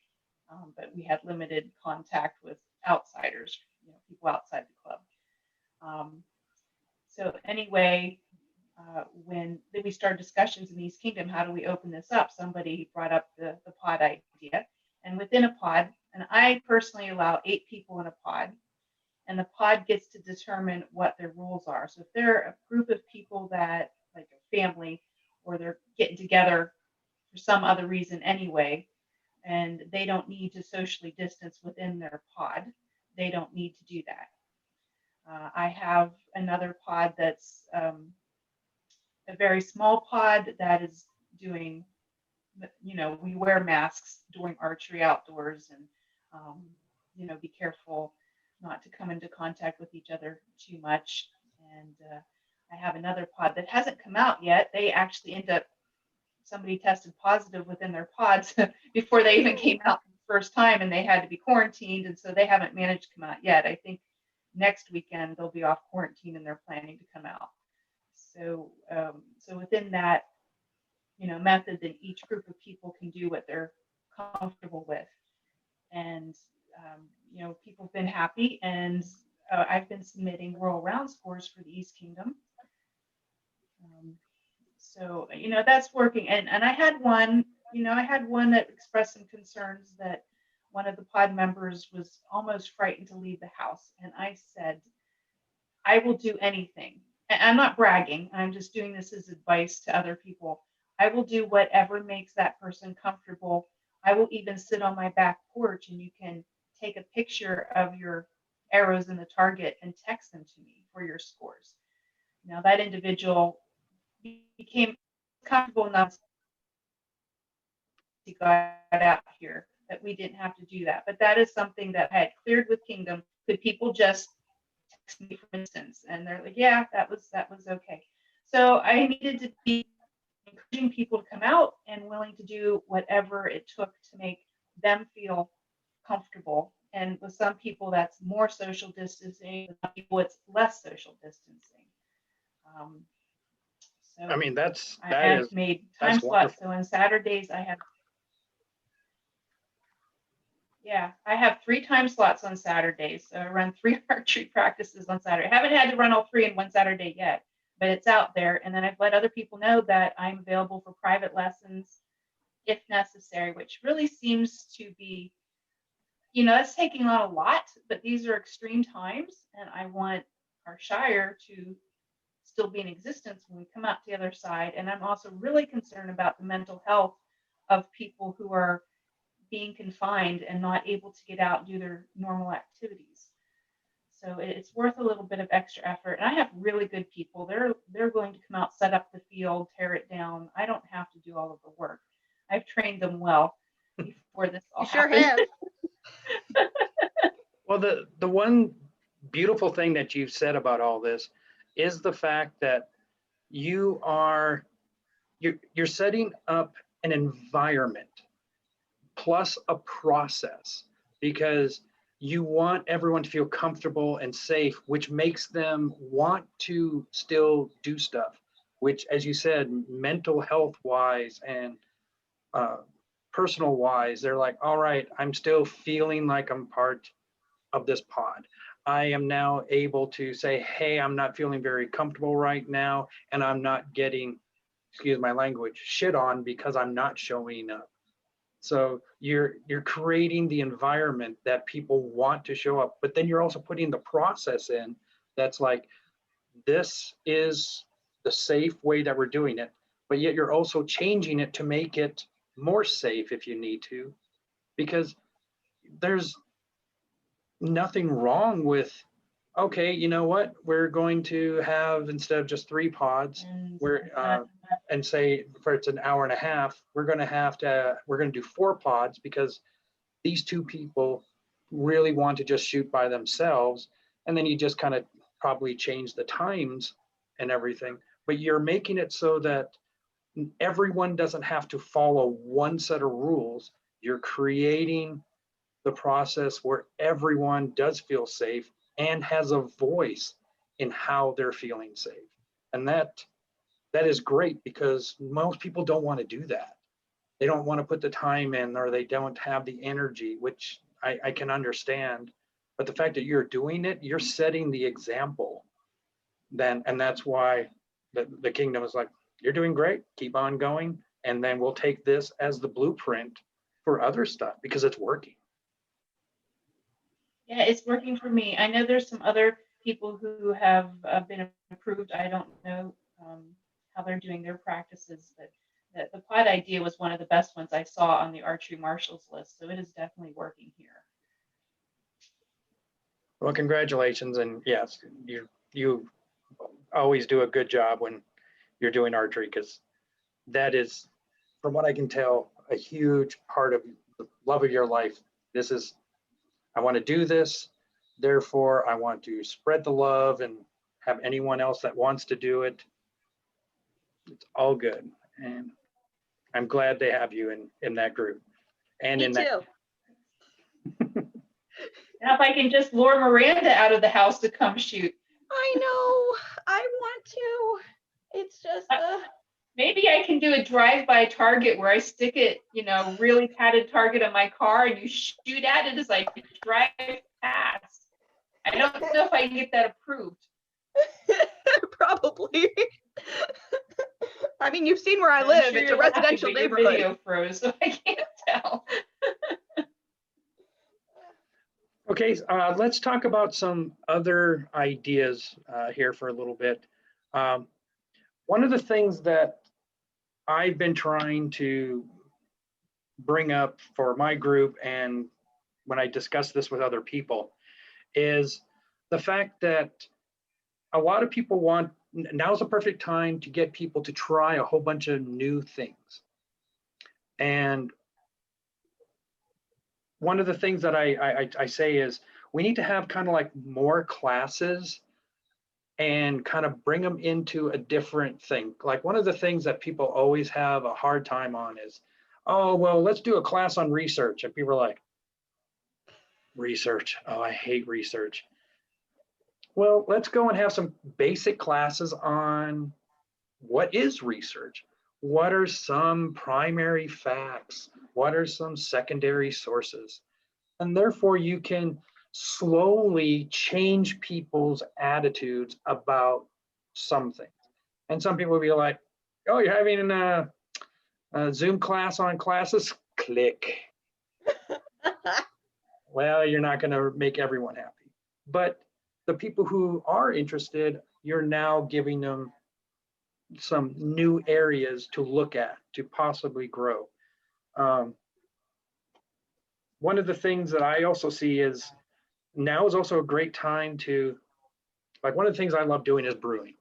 S4: But we had limited contact with outsiders, people outside the club. So anyway, when we started discussions in East Kingdom, how do we open this up? Somebody brought up the pod idea. And within a pod, and I personally allow 8 people in a pod, and the pod gets to determine what their rules are. So if they're a group of people that, like a family, or they're getting together for some other reason anyway, and they don't need to socially distance within their pod, they don't need to do that. I have another pod that's a very small pod that is doing, we wear masks during archery outdoors, and, be careful not to come into contact with each other too much. And I have another pod that hasn't come out yet. They actually somebody tested positive within their pods before they even came out the first time, and they had to be quarantined. And so they haven't managed to come out yet. I think next weekend they'll be off quarantine and they're planning to come out. So within that, method, then each group of people can do what they're comfortable with. And, people have been happy, and I've been submitting rural round scores for the East Kingdom. So that's working. And I had one that expressed some concerns that one of the pod members was almost frightened to leave the house. And I said, I will do anything. And I'm not bragging. I'm just doing this as advice to other people. I will do whatever makes that person comfortable. I will even sit on my back porch, and you can take a picture of your arrows in the target and text them to me for your scores. Now that individual became comfortable enough to got out here that we didn't have to do that. But that is something that I had cleared with Kingdom. Could people just text me, for instance? And they're like, yeah, that was okay. So I needed to be encouraging people to come out and willing to do whatever it took to make them feel comfortable. And with some people, that's more social distancing. With some people, it's less social distancing. So
S1: I mean, that
S4: I've
S1: is
S4: made
S1: that's
S4: time slots.
S1: wonderful.
S4: So on Saturdays, I have 3 time slots on Saturdays. So I run 3 archery practices on Saturday. I haven't had to run all 3 in one Saturday yet, but it's out there. And then I've let other people know that I'm available for private lessons if necessary, which really seems to be, that's taking on a lot, but these are extreme times, and I want our Shire to still be in existence when we come out the other side. And I'm also really concerned about the mental health of people who are being confined and not able to get out and do their normal activities. So it's worth a little bit of extra effort. And I have really good people. They're going to come out, set up the field, tear it down. I don't have to do all of the work. I've trained them well before this all happened.
S1: Well, the one beautiful thing that you've said about all this is the fact that you're setting up an environment plus a process, because you want everyone to feel comfortable and safe, which makes them want to still do stuff, which, as you said, mental health wise and personal wise, they're like, all right, I'm still feeling like I'm part of this pod. I am now able to say, hey, I'm not feeling very comfortable right now, and I'm not getting, excuse my language, shit on because I'm not showing up. So you're creating the environment that people want to show up, but then you're also putting the process in that's like, this is the safe way that we're doing it, but yet you're also changing it to make it more safe if you need to, because there's nothing wrong with, okay, you know what? We're going to have, instead of just 3 pods, and say for it's an hour and a half, we're going to do 4 pods because these 2 people really want to just shoot by themselves. And then you just kind of probably change the times and everything, but you're making it so that everyone doesn't have to follow one set of rules. You're creating the process where everyone does feel safe and has a voice in how they're feeling safe. And that is great, because most people don't want to do that. They don't want to put the time in, or they don't have the energy, which I can understand. But the fact that you're doing it, you're setting the example then. And that's why the kingdom is like, you're doing great, keep on going. And then we'll take this as the blueprint for other stuff because it's working.
S4: Yeah, it's working for me. I know there's some other people who have been approved. I don't know how they're doing their practices, but the pod idea was one of the best ones I saw on the archery marshals list. So it is definitely working here.
S1: Well, congratulations. And yes, you always do a good job when you're doing archery, because that is, from what I can tell, a huge part of the love of your life. This is, I want to do this, therefore I want to spread the love and have anyone else that wants to do it. It's all good. And I'm glad they have you in that group. And
S2: Me
S1: in
S2: too.
S1: that.
S4: Now, if I can just lure Miranda out of the house to come shoot.
S2: I know. I want to. It's just.
S4: Maybe I can do a drive-by target where I stick it, really padded target on my car, and you shoot at it as I drive past. I don't know if I can get that approved.
S2: Probably. I mean, you've seen where I
S4: I'm
S2: live.
S4: sure
S2: It's a
S4: you're laughing,
S2: residential
S4: but your
S2: neighborhood.
S4: video froze, so I can't tell.
S1: Okay, let's talk about some other ideas here for a little bit. One of the things that I've been trying to bring up for my group, and when I discuss this with other people, is the fact that a lot of people want, now's the perfect time to get people to try a whole bunch of new things. And one of the things that I say is, we need to have kind of like more classes and kind of bring them into a different thing. Like, one of the things that people always have a hard time on is, oh, well, let's do a class on research. And people are like, research? Oh, I hate research. Well, let's go and have some basic classes on what is research? What are some primary facts? What are some secondary sources? And therefore you can slowly change people's attitudes about something. And some people will be like, oh, you're having a Zoom class on classes? Click. Well, you're not going to make everyone happy. But the people who are interested, you're now giving them some new areas to look at, to possibly grow. One of the things that I also see is, now is also a great time to, like, one of the things I love doing is brewing.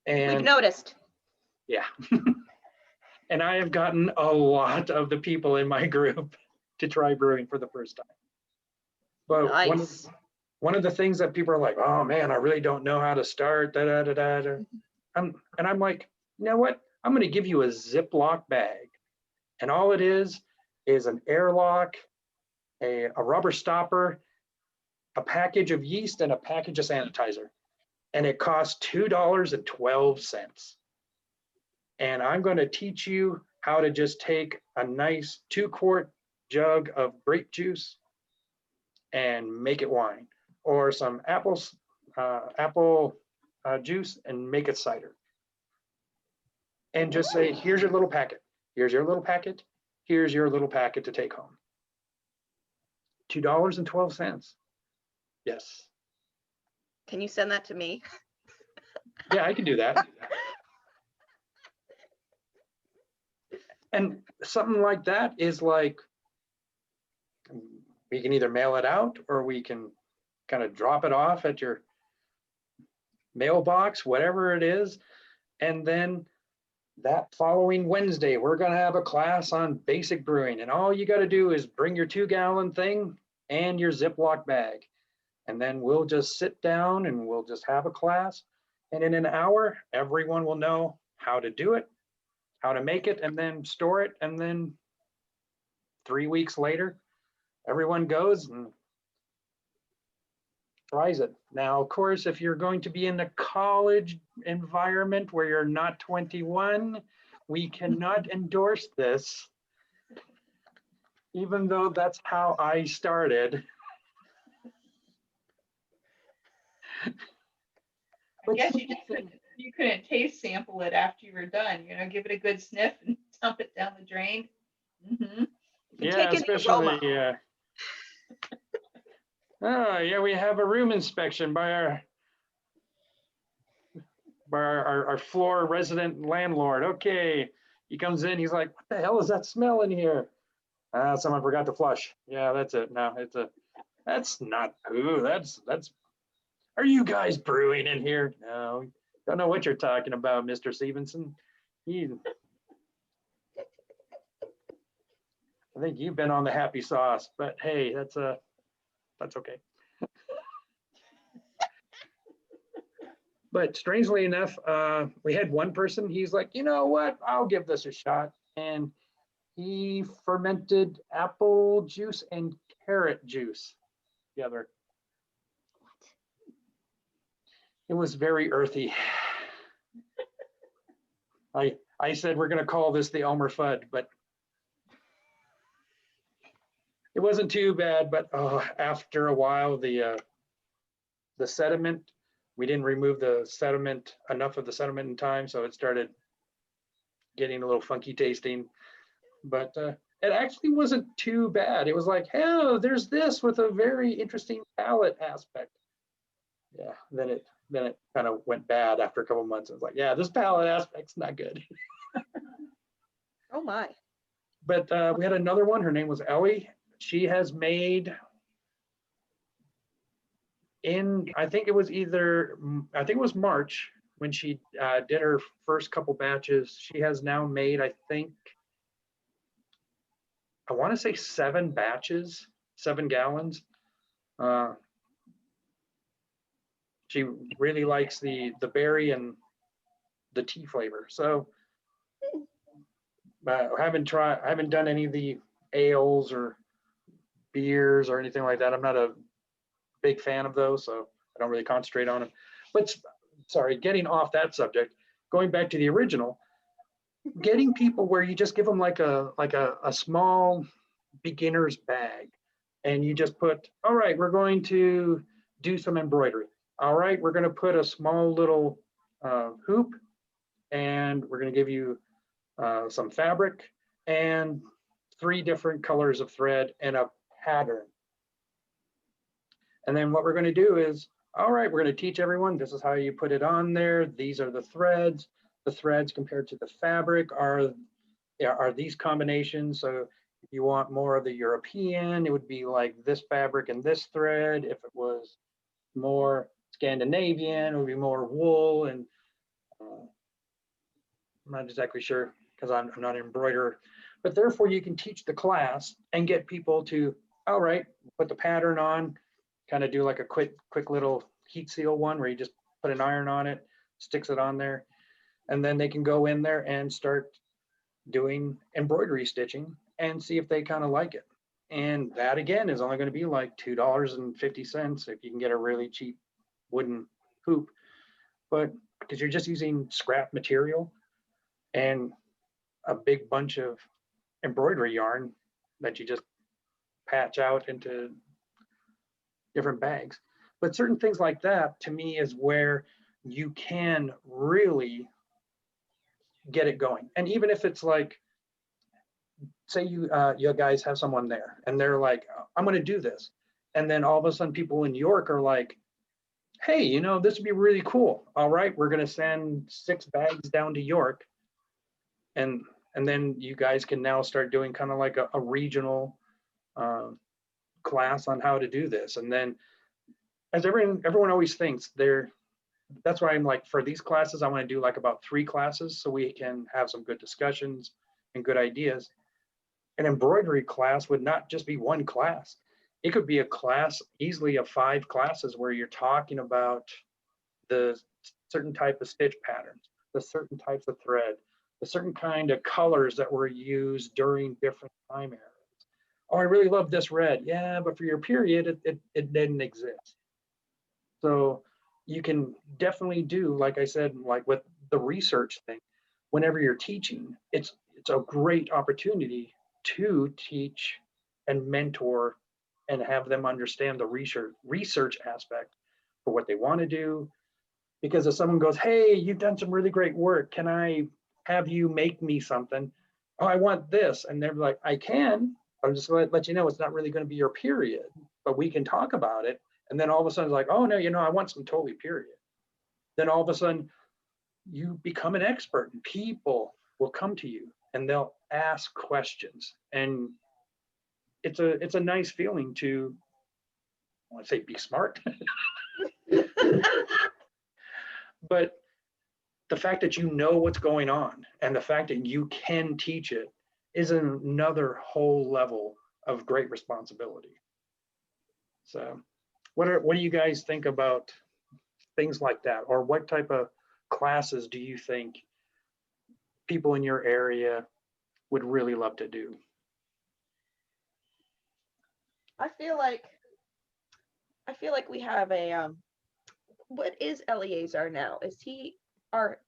S1: And
S2: We've noticed.
S1: yeah. And I have gotten a lot of the people in my group to try brewing for the first time. But
S2: Nice.
S1: one of the things that people are like, oh man, I really don't know how to start, da da da da da. And I'm like, you know what? I'm going to give you a Ziploc bag, and all it is an airlock, a rubber stopper, a package of yeast, and a package of sanitizer. And it costs $2.12. And I'm going to teach you how to just take a nice 2-quart jug of grape juice and make it wine, or some apple juice and make it cider. And just say, here's your little packet. Here's your little packet. Here's your little packet to take home. $2.12. Yes.
S2: Can you send that to me?
S1: Yeah, I can do that. And something like that is like we can either mail it out or we can kind of drop it off at your mailbox, whatever it is. And then that following Wednesday, we're going to have a class on basic brewing. And all you got to do is bring your 2-gallon thing and your Ziploc bag. And then we'll just sit down and we'll just have a class. And in an hour, everyone will know how to do it, how to make it, and then store it. And then 3 weeks later, everyone goes and tries it. Now, of course, if you're going to be in the college environment where you're not 21, we cannot endorse this, even though that's how I started.
S4: I guess you couldn't taste sample it after you were done, you know, give it a good sniff and dump it down the drain. Mm-hmm.
S1: Yeah,
S2: Take an aroma.
S1: especially, oh, yeah, we have a room inspection by our floor resident landlord. Okay, he comes in, he's like, what the hell is that smell in here? Someone forgot to flush. Yeah, that's it. No, that's not poo. That's, are you guys brewing in here? No, don't know what you're talking about, Mr. Stevenson. I think you've been on the happy sauce, but hey, that's okay. But strangely enough, we had one person, he's like, you know what, I'll give this a shot. And he fermented apple juice and carrot juice together. It was very earthy. I said, we're gonna call this the Elmer Fudd, but it wasn't too bad. But after a while, the sediment, we didn't remove the sediment, enough of the sediment in time, so it started getting a little funky tasting. But it actually wasn't too bad. It was like, oh, there's this with a very interesting palate aspect. Yeah, then it kind of went bad after a couple months. It was like, yeah, this palate aspect's not good.
S2: Oh my.
S1: But we had another one. Her name was Ellie. She has made I think it was March when she did her first couple batches. She has now made, I want to say 7 batches, 7 gallons. She really likes the berry and the tea flavor. So I haven't done any of the ales or beers or anything like that. I'm not a big fan of those, so I don't really concentrate on them. But sorry, getting off that subject, going back to the original, getting people where you just give them like a small beginner's bag, and you just put, all right, we're going to do some embroidery. All right, we're going to put a small little hoop, and we're going to give you some fabric and 3 different colors of thread and a pattern. And then what we're going to do is, all right, we're going to teach everyone, this is how you put it on there. These are the threads. The threads compared to the fabric are these combinations. So if you want more of the European, it would be like this fabric and this thread. If it was more Scandinavian, it would be more wool. And I'm not exactly sure because I'm not an embroiderer. But therefore, you can teach the class and get people to, all right, put the pattern on, kind of do like a quick little heat seal one where you just put an iron on it, sticks it on there, and then they can go in there and start doing embroidery stitching and see if they kind of like it. And that again is only going to be like $2.50 if you can get a really cheap wooden hoop. But because you're just using scrap material and a big bunch of embroidery yarn that you just patch out into different bags. But certain things like that to me is where you can really get it going. And even if it's like, say you guys have someone there and they're like, I'm going to do this. And then all of a sudden people in New York are like, hey, you know, this would be really cool. All right, we're going to send 6 bags down to York. And then you guys can now start doing kind of like a regional class on how to do this. And then as everyone always thinks that's why I'm like, for these classes, I want to do like about 3 classes so we can have some good discussions and good ideas. An embroidery class would not just be 1 class. It could be a class easily of 5 classes where you're talking about the certain type of stitch patterns, the certain types of thread, the certain kind of colors that were used during different time eras. Oh, I really love this red. Yeah, but for your period, it didn't exist. So you can definitely do, like I said, like with the research thing, whenever you're teaching, it's a great opportunity to teach and mentor and have them understand the research aspect for what they want to do. Because if someone goes, hey, you've done some really great work, can I have you make me something? Oh, I want this. And they're like, I can. I'm just going to let you know it's not really going to be your period, but we can talk about it. And then all of a sudden it's like, oh no, I want some totally period. Then all of a sudden you become an expert and people will come to you and they'll ask questions. And it's a nice feeling to, I want to say be smart, but the fact that you know what's going on and the fact that you can teach it is another whole level of great responsibility. So what do you guys think about things like that? Or what type of classes do you think people in your area would really love to do?
S2: I feel like we have a what is Eleazar now? Is he our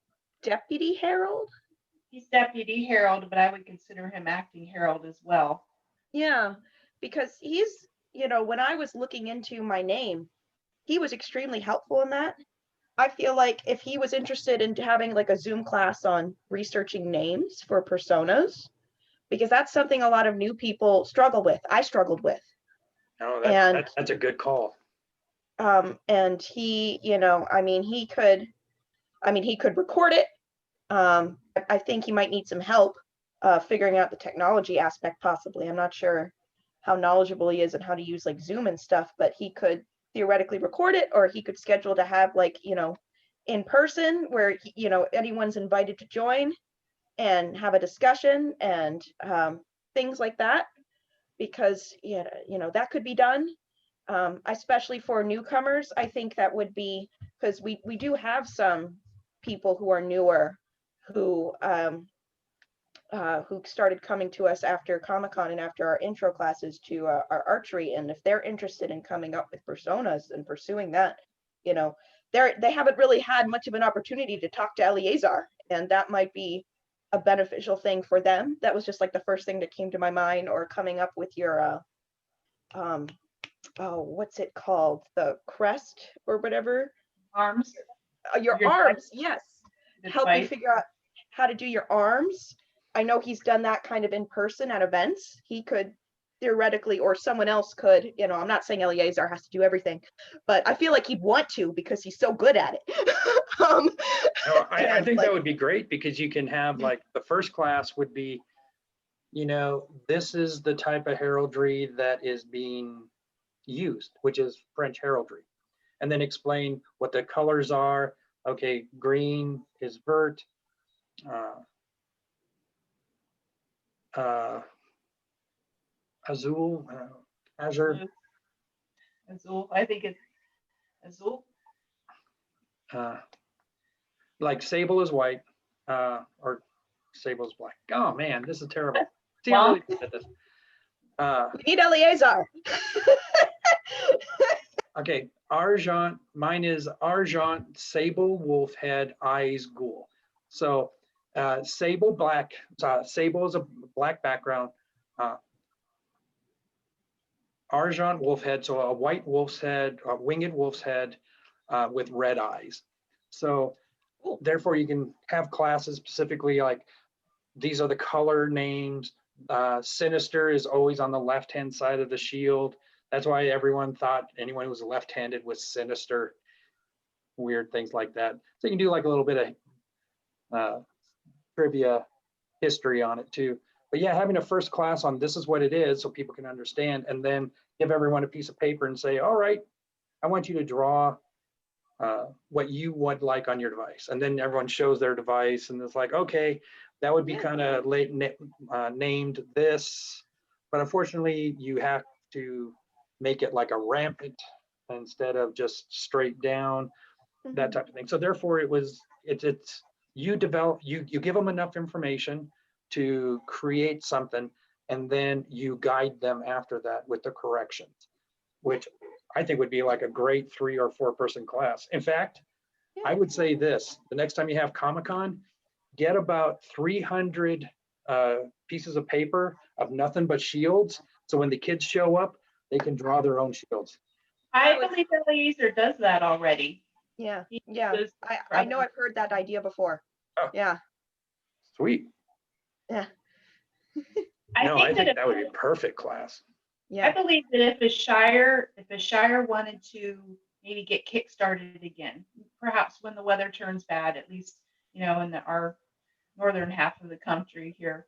S2: deputy herald?
S4: He's deputy herald, but I would consider him acting herald as well.
S2: Yeah, because he's, when I was looking into my name, he was extremely helpful in that. I feel like if he was interested in having like a Zoom class on researching names for personas, because that's something a lot of new people struggle with. I struggled with.
S1: Oh,
S2: And
S1: that's a good call.
S2: and he, he could record it. I think he might need some help figuring out the technology aspect, possibly. I'm not sure how knowledgeable he is and how to use like Zoom and stuff, but he could theoretically record it, or he could schedule to have like, in person where, anyone's invited to join and have a discussion and things like that, because, that could be done. Especially for newcomers, I think that would be, because we do have some people who are newer who started coming to us after Comic-Con and after our intro classes to our archery. And if they're interested in coming up with personas and pursuing that, they haven't really had much of an opportunity to talk to Eleazar, and that might be a beneficial thing for them. That was just like the first thing that came to my mind. Or coming up with your what's it called? The crest or whatever.
S4: Arms.
S2: Your arms, yes. Help me figure out how to do your arms. I know he's done that kind of in person at events. He could theoretically, or someone else could, I'm not saying Eleazar has to do everything, but I feel like he'd want to because he's so good at it.
S1: I think that would be great, because you can have like the first class would be, this is the type of heraldry that is being used, which is French heraldry, and then explain what the colors are. Okay, green is vert, azul, azure,
S4: Azul. I think it's Azul.
S1: like sable is white, or sable is black. Oh man, this is terrible. See,
S4: Well,
S1: I'm really good at this.
S2: We need Eleazar.
S1: Okay, Argent, mine is Argent, sable, wolf head, eyes, ghoul. So sable black, sable is a black background. Argent wolf head, so a white wolf's head, a winged wolf's head with red eyes. So therefore you can have classes specifically like, these are the color names. Sinister is always on the left-hand side of the shield. That's why everyone thought anyone who was left-handed was sinister. Weird things like that. So you can do like a little bit of trivia history on it too. But yeah, having a first class on this is what it is so people can understand, and then give everyone a piece of paper and say, all right, I want you to draw what you would like on your device. And then everyone shows their device and it's like, okay, that would be
S2: Yeah.
S1: kind of late named this, but unfortunately you have to make it like a rampant instead of just straight down, that type of thing. So therefore it's you develop, you give them enough information to create something, and then you guide them after that with the corrections, which I think would be like a great 3 or 4 person class. In fact, I would say this, the next time you have Comic-Con, get about 300 pieces of paper of nothing but shields. So when the kids show up, they can draw their own shields.
S4: I
S2: was-
S4: believe Eliezer does that already.
S2: Yeah,
S4: He
S2: yeah.
S4: does
S2: I know I've heard that idea before.
S1: Oh.
S2: Yeah,
S1: Sweet.
S2: yeah,
S1: No, I think
S4: if-
S1: that would be a perfect class.
S4: I
S2: yeah.
S4: believe that if a Shire wanted to maybe get kick-started again, perhaps when the weather turns bad, at least, in our northern half of the country here,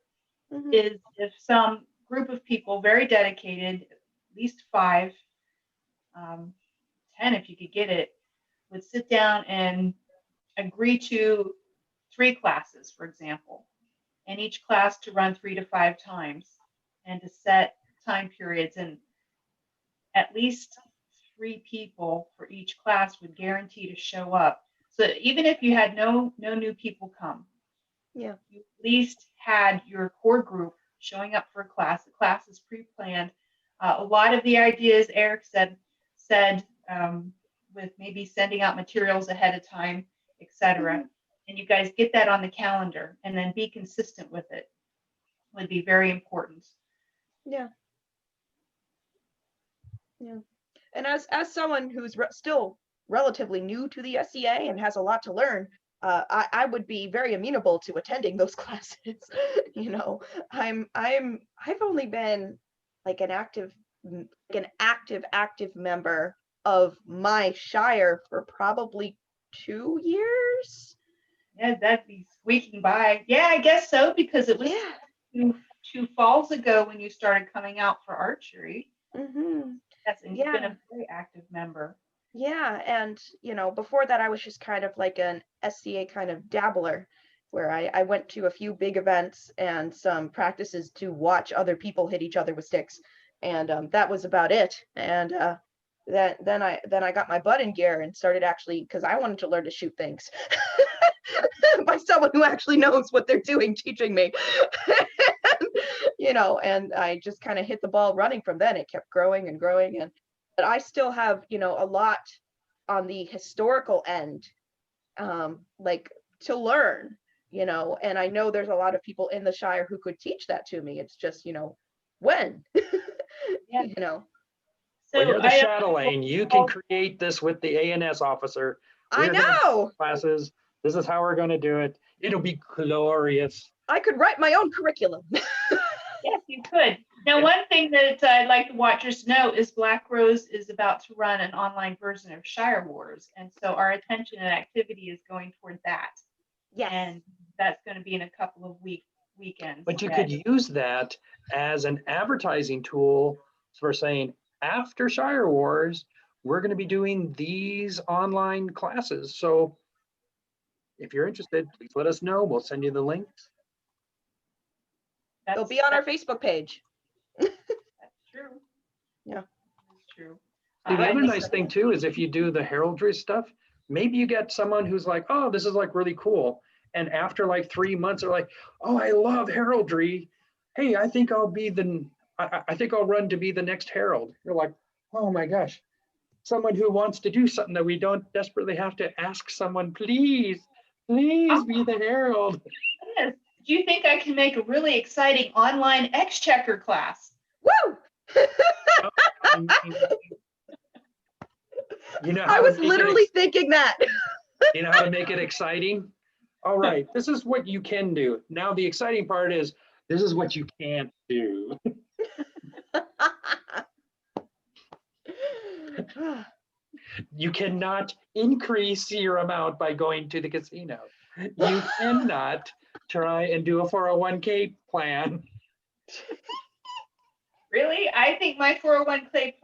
S2: Mhm.
S4: is if some group of people very dedicated, at least 5, 10 if you could get it, would sit down and agree to 3 classes, for example, and each class to run 3 to 5 times, and to set time periods, and at least 3 people for each class would guarantee to show up. So even if you had no new people come,
S2: Yeah.
S4: you at least had your core group showing up for a class. The class is pre-planned. A lot of the ideas Eric said with maybe sending out materials ahead of time, etc. And you guys get that on the calendar and then be consistent with it would be very important.
S2: Yeah. Yeah. And as someone who's still relatively new to the SCA and has a lot to learn, I would be very amenable to attending those classes. I've only been like an active member of my shire for probably 2 years.
S4: Yeah, that'd be squeaking by. Yeah, I guess so, because it was
S2: Yeah.
S4: two falls ago when you started coming out for archery.
S2: Mm-hmm.
S4: Yes, and you've been
S2: Yeah.
S4: a very active member.
S2: Yeah, and before that I was just kind of like an SCA kind of dabbler, where I went to a few big events and some practices to watch other people hit each other with sticks, and that was about it. And then I got my butt in gear and started actually, because I wanted to learn to shoot things by someone who actually knows what they're doing, teaching me. And I just kind of hit the ball running from then. It kept growing and growing, but I still have, a lot on the historical end, like to learn, and I know there's a lot of people in the Shire who could teach that to me. It's just, when,
S4: Yeah.
S1: Well, you're the
S4: I-
S1: Chatelaine. You can create this with the ANS officer.
S2: I
S1: We're gonna
S2: know
S1: Classes. This is how we're going to do it. It'll be glorious.
S2: I could write my own curriculum.
S4: Yes, you could. Now,
S1: Yeah.
S4: one thing that I'd like the watchers to know is Black Rose is about to run an online version of Shire Wars. And so our attention and activity is going toward that.
S2: Yes.
S4: And that's going to be in a couple of weekends.
S1: But you
S4: that-
S1: could use that as an advertising tool for saying, after Shire Wars, we're going to be doing these online classes. So if you're interested, please let us know. We'll send you the links.
S2: They'll be on our Facebook page.
S4: That's true.
S2: Yeah.
S4: That's true.
S1: See, the
S4: I
S1: other
S4: think
S1: nice
S4: that-
S1: thing too is if you do the heraldry stuff, maybe you get someone who's like, oh, this is like really cool. And after like 3 months, they're like, oh, I love heraldry. Hey, I think I'll be I think I'll run to be the next herald. You're like, oh my gosh, someone who wants to do something that we don't desperately have to ask someone, please be the herald.
S4: Yes. Do you think I can make a really exciting online Exchequer class?
S2: Woo!
S1: You know
S2: I
S1: how
S2: was
S1: to make it
S2: literally thinking that.
S1: You know how to make it exciting? All right, this is what you can do. Now the exciting part is, this is what you can't do. You cannot increase your amount by going to the casino. You cannot try and do a 401k plan
S4: I think my 401k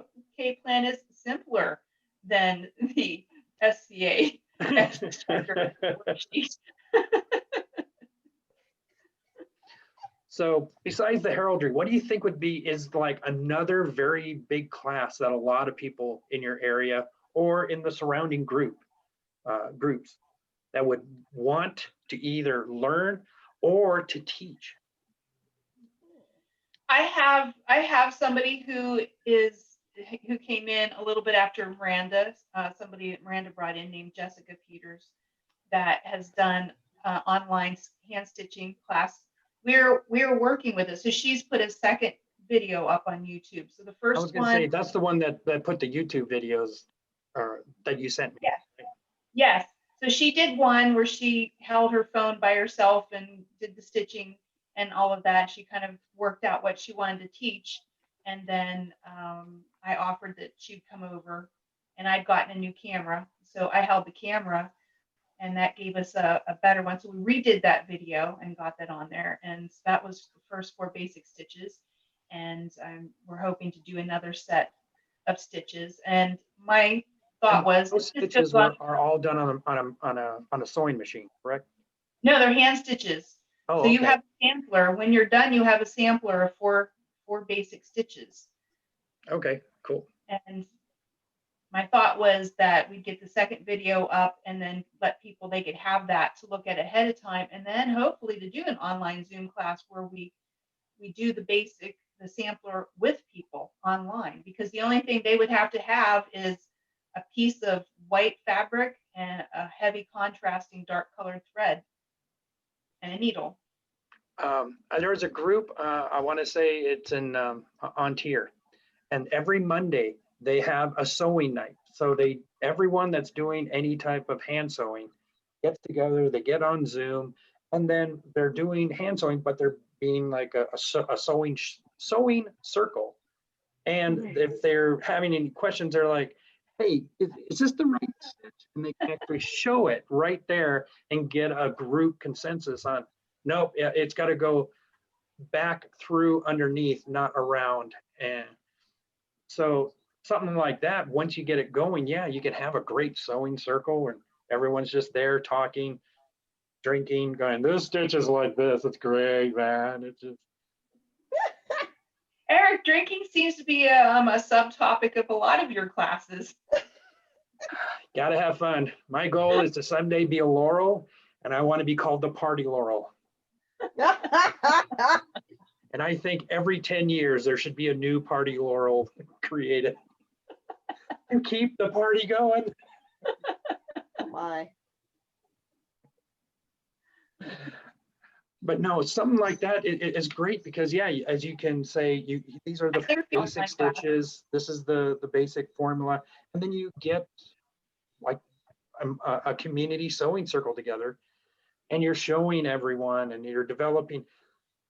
S4: plan is simpler than the SCA. worksheet.
S1: So besides the heraldry, what do you think is like another very big class that a lot of people in your area or in the surrounding groups that would want to either learn or to teach?
S4: I have somebody who came in a little bit after Miranda, somebody Miranda brought in named Jessica Peters, that has done online hand stitching class. We're working with it, so she's put a second video up on YouTube. So the
S1: I was
S4: first
S1: gonna say,
S4: one,
S1: that's the one that put the YouTube videos that you sent me.
S4: yeah, yes. So she did one where she held her phone by herself and did the stitching and all of that. She kind of worked out what she wanted to teach. And then I offered that she'd come over, and I'd gotten a new camera. So I held the camera, and that gave us a better one. So we redid that video and got that on there. And so that was the first 4 basic stitches. And we're hoping to do another set of stitches. And my thought was,
S1: Those stitches are all done on a sewing machine, correct?
S4: no, they're hand stitches.
S1: Oh,
S4: So you
S1: okay.
S4: have a sampler. When you're done, you have a sampler of four basic stitches.
S1: Okay, cool.
S4: And my thought was that we'd get the second video up and then let people, they could have that to look at ahead of time, and then hopefully to do an online Zoom class where we do the sampler with people online, because the only thing they would have to have is a piece of white fabric and a heavy contrasting dark colored thread and a needle.
S1: There's a group, I want to say it's on Tier, and every Monday they have a sewing night. So everyone that's doing any type of hand sewing gets together, they get on Zoom, and then they're doing hand sewing, but they're being like a sewing circle. And if they're having any questions, they're like, hey, is this the right stitch? And they can actually show it right there and get a group consensus on, nope, it's got to go back through underneath, not around. And so something like that, once you get it going, yeah, you can have a great sewing circle and everyone's just there talking, drinking, going, this stitch is like this. It's great, man. It's just.
S4: Eric, drinking seems to be a subtopic of a lot of your classes.
S1: Gotta have fun. My goal is to someday be a Laurel, and I want to be called the Party Laurel. And I think every 10 years there should be a new Party Laurel created to keep the party going.
S2: Oh my.
S1: But no, something like that is great because, yeah, as you can say, these are the
S4: I've never been
S1: basic
S4: like that.
S1: stitches. This is the basic formula. And then you get like a community sewing circle together, and you're showing everyone and you're developing,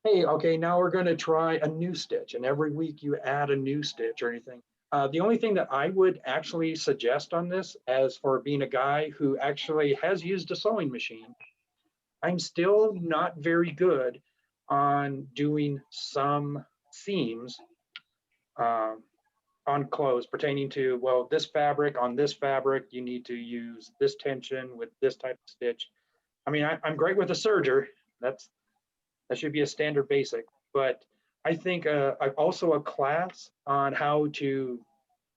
S1: hey, okay, now we're going to try a new stitch. And every week you add a new stitch or anything. The only thing that I would actually suggest on this, as for being a guy who actually has used a sewing machine, I'm still not very good on doing some seams on clothes pertaining to, well, this fabric on this fabric, you need to use this tension with this type of stitch. I mean, I'm great with a serger. That should be a standard basic, but I think also a class on how to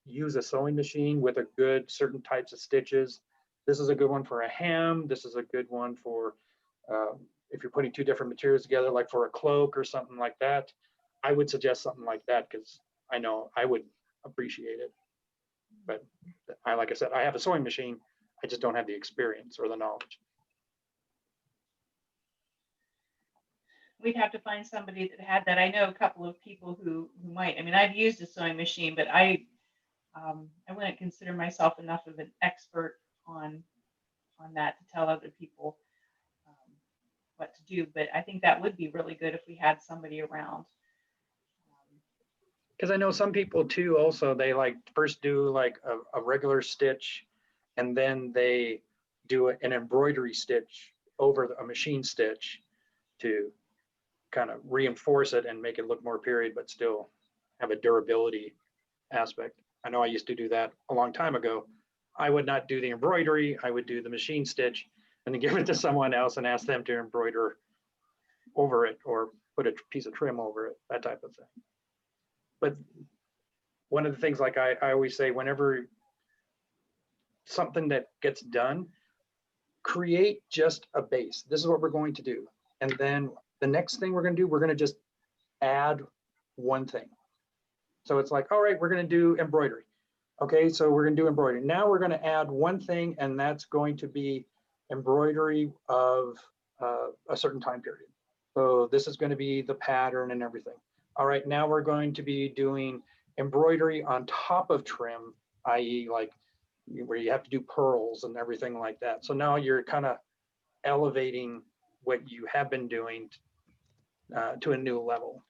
S1: use a sewing machine with a good certain types of stitches. This is a good one for a hem. This is a good one for if you're putting 2 different materials together, like for a cloak or something like that. I would suggest something like that because I know I would appreciate it. But like I said, I have a sewing machine. I just don't have the experience or the knowledge.
S4: We'd have to find somebody that had that. I know a couple of people who might. I mean, I've used a sewing machine, but I wouldn't consider myself enough of an expert on that to tell other people what to do. But I think that would be really good if we had somebody around.
S1: Because I know some people too, also, they like first do like a regular stitch and then they do an embroidery stitch over a machine stitch to kind of reinforce it and make it look more period, but still have a durability aspect. I know I used to do that a long time ago. I would not do the embroidery. I would do the machine stitch and then give it to someone else and ask them to embroider over it or put a piece of trim over it, that type of thing. But one of the things, like I always say, whenever something that gets done, create just a base. This is what we're going to do. And then the next thing we're going to do, we're going to just add one thing. So it's like, all right, we're going to do embroidery. Okay, so we're going to do embroidery. Now we're going to add one thing, and that's going to be embroidery of a certain time period. So this is going to be the pattern and everything. All right, now we're going to be doing embroidery on top of trim, i.e. like where you have to do pearls and everything like that. So now you're kind of elevating what you have been doing to a new level.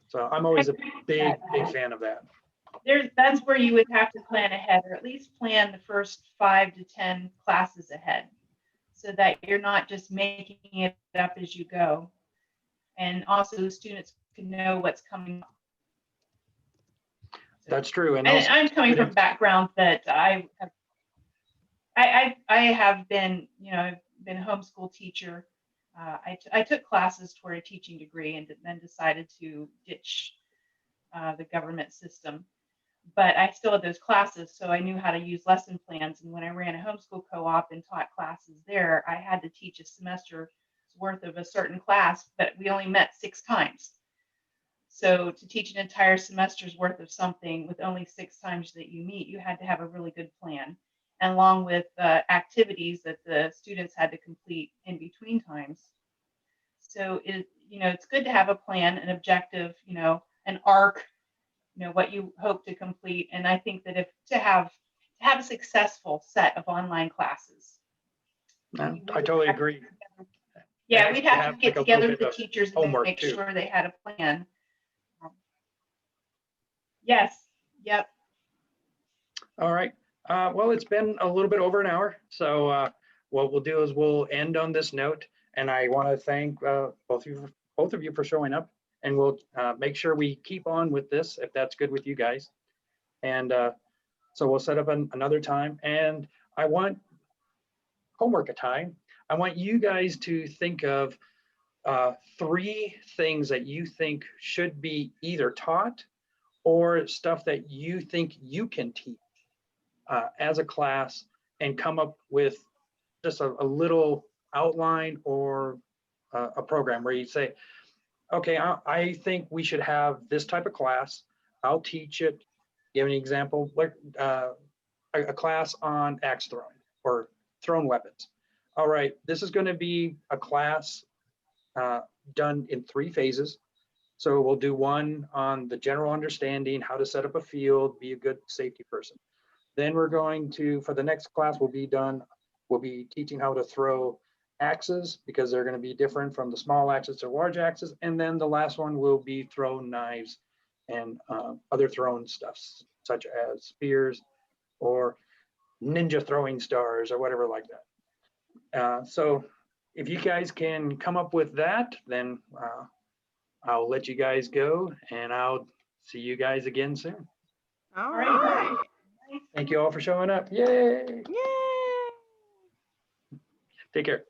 S1: So I'm always a big fan of that.
S4: That's where you would have to plan ahead, or at least plan the first 5 to 10 classes ahead, so that you're not just making it up as you go. And also students can know what's coming up.
S1: That's true. And
S4: I'm coming from a background that I have been, I've been a homeschool teacher. I took classes toward a teaching degree and then decided to ditch the government system. But I still had those classes, so I knew how to use lesson plans. And when I ran a homeschool co-op and taught classes there, I had to teach a semester's worth of a certain class, but we only met 6 times. So to teach an entire semester's worth of something with only 6 times that you meet, you had to have a really good plan, and along with activities that the students had to complete in between times. So it's good to have a plan, an objective, an arc, what you hope to complete. And I think that to have a successful set of online classes.
S1: I totally agree.
S4: Yeah, we'd have to get together with the teachers and make
S1: too.
S4: sure they had a plan. Yes. Yep.
S1: All right. Well, it's been a little bit over an hour. So what we'll do is we'll end on this note. And I want to thank both of you for showing up. And we'll make sure we keep on with this, if that's good with you guys. And so we'll set up another time. And I want homework time. I want you guys to think of 3 things that you think should be either taught or stuff that you think you can teach as a class, and come up with just a little outline or a program where you say, okay, I think we should have this type of class. I'll teach it. Give an example, like a class on axe throwing or thrown weapons. All right, this is going to be a class done in 3 phases. So we'll do one on the general understanding, how to set up a field, be a good safety person. Then we're going to, for the next class, we'll be teaching how to throw axes, because they're going to be different from the small axes to large axes. And then the last one will be throw knives and other thrown stuffs, such as spears or ninja throwing stars or whatever like that. So if you guys can come up with that, then I'll let you guys go, and I'll see you guys again soon.
S2: All
S4: right.
S2: right.
S1: Thank you all for showing up. Yay!
S2: Yay!
S1: Take care.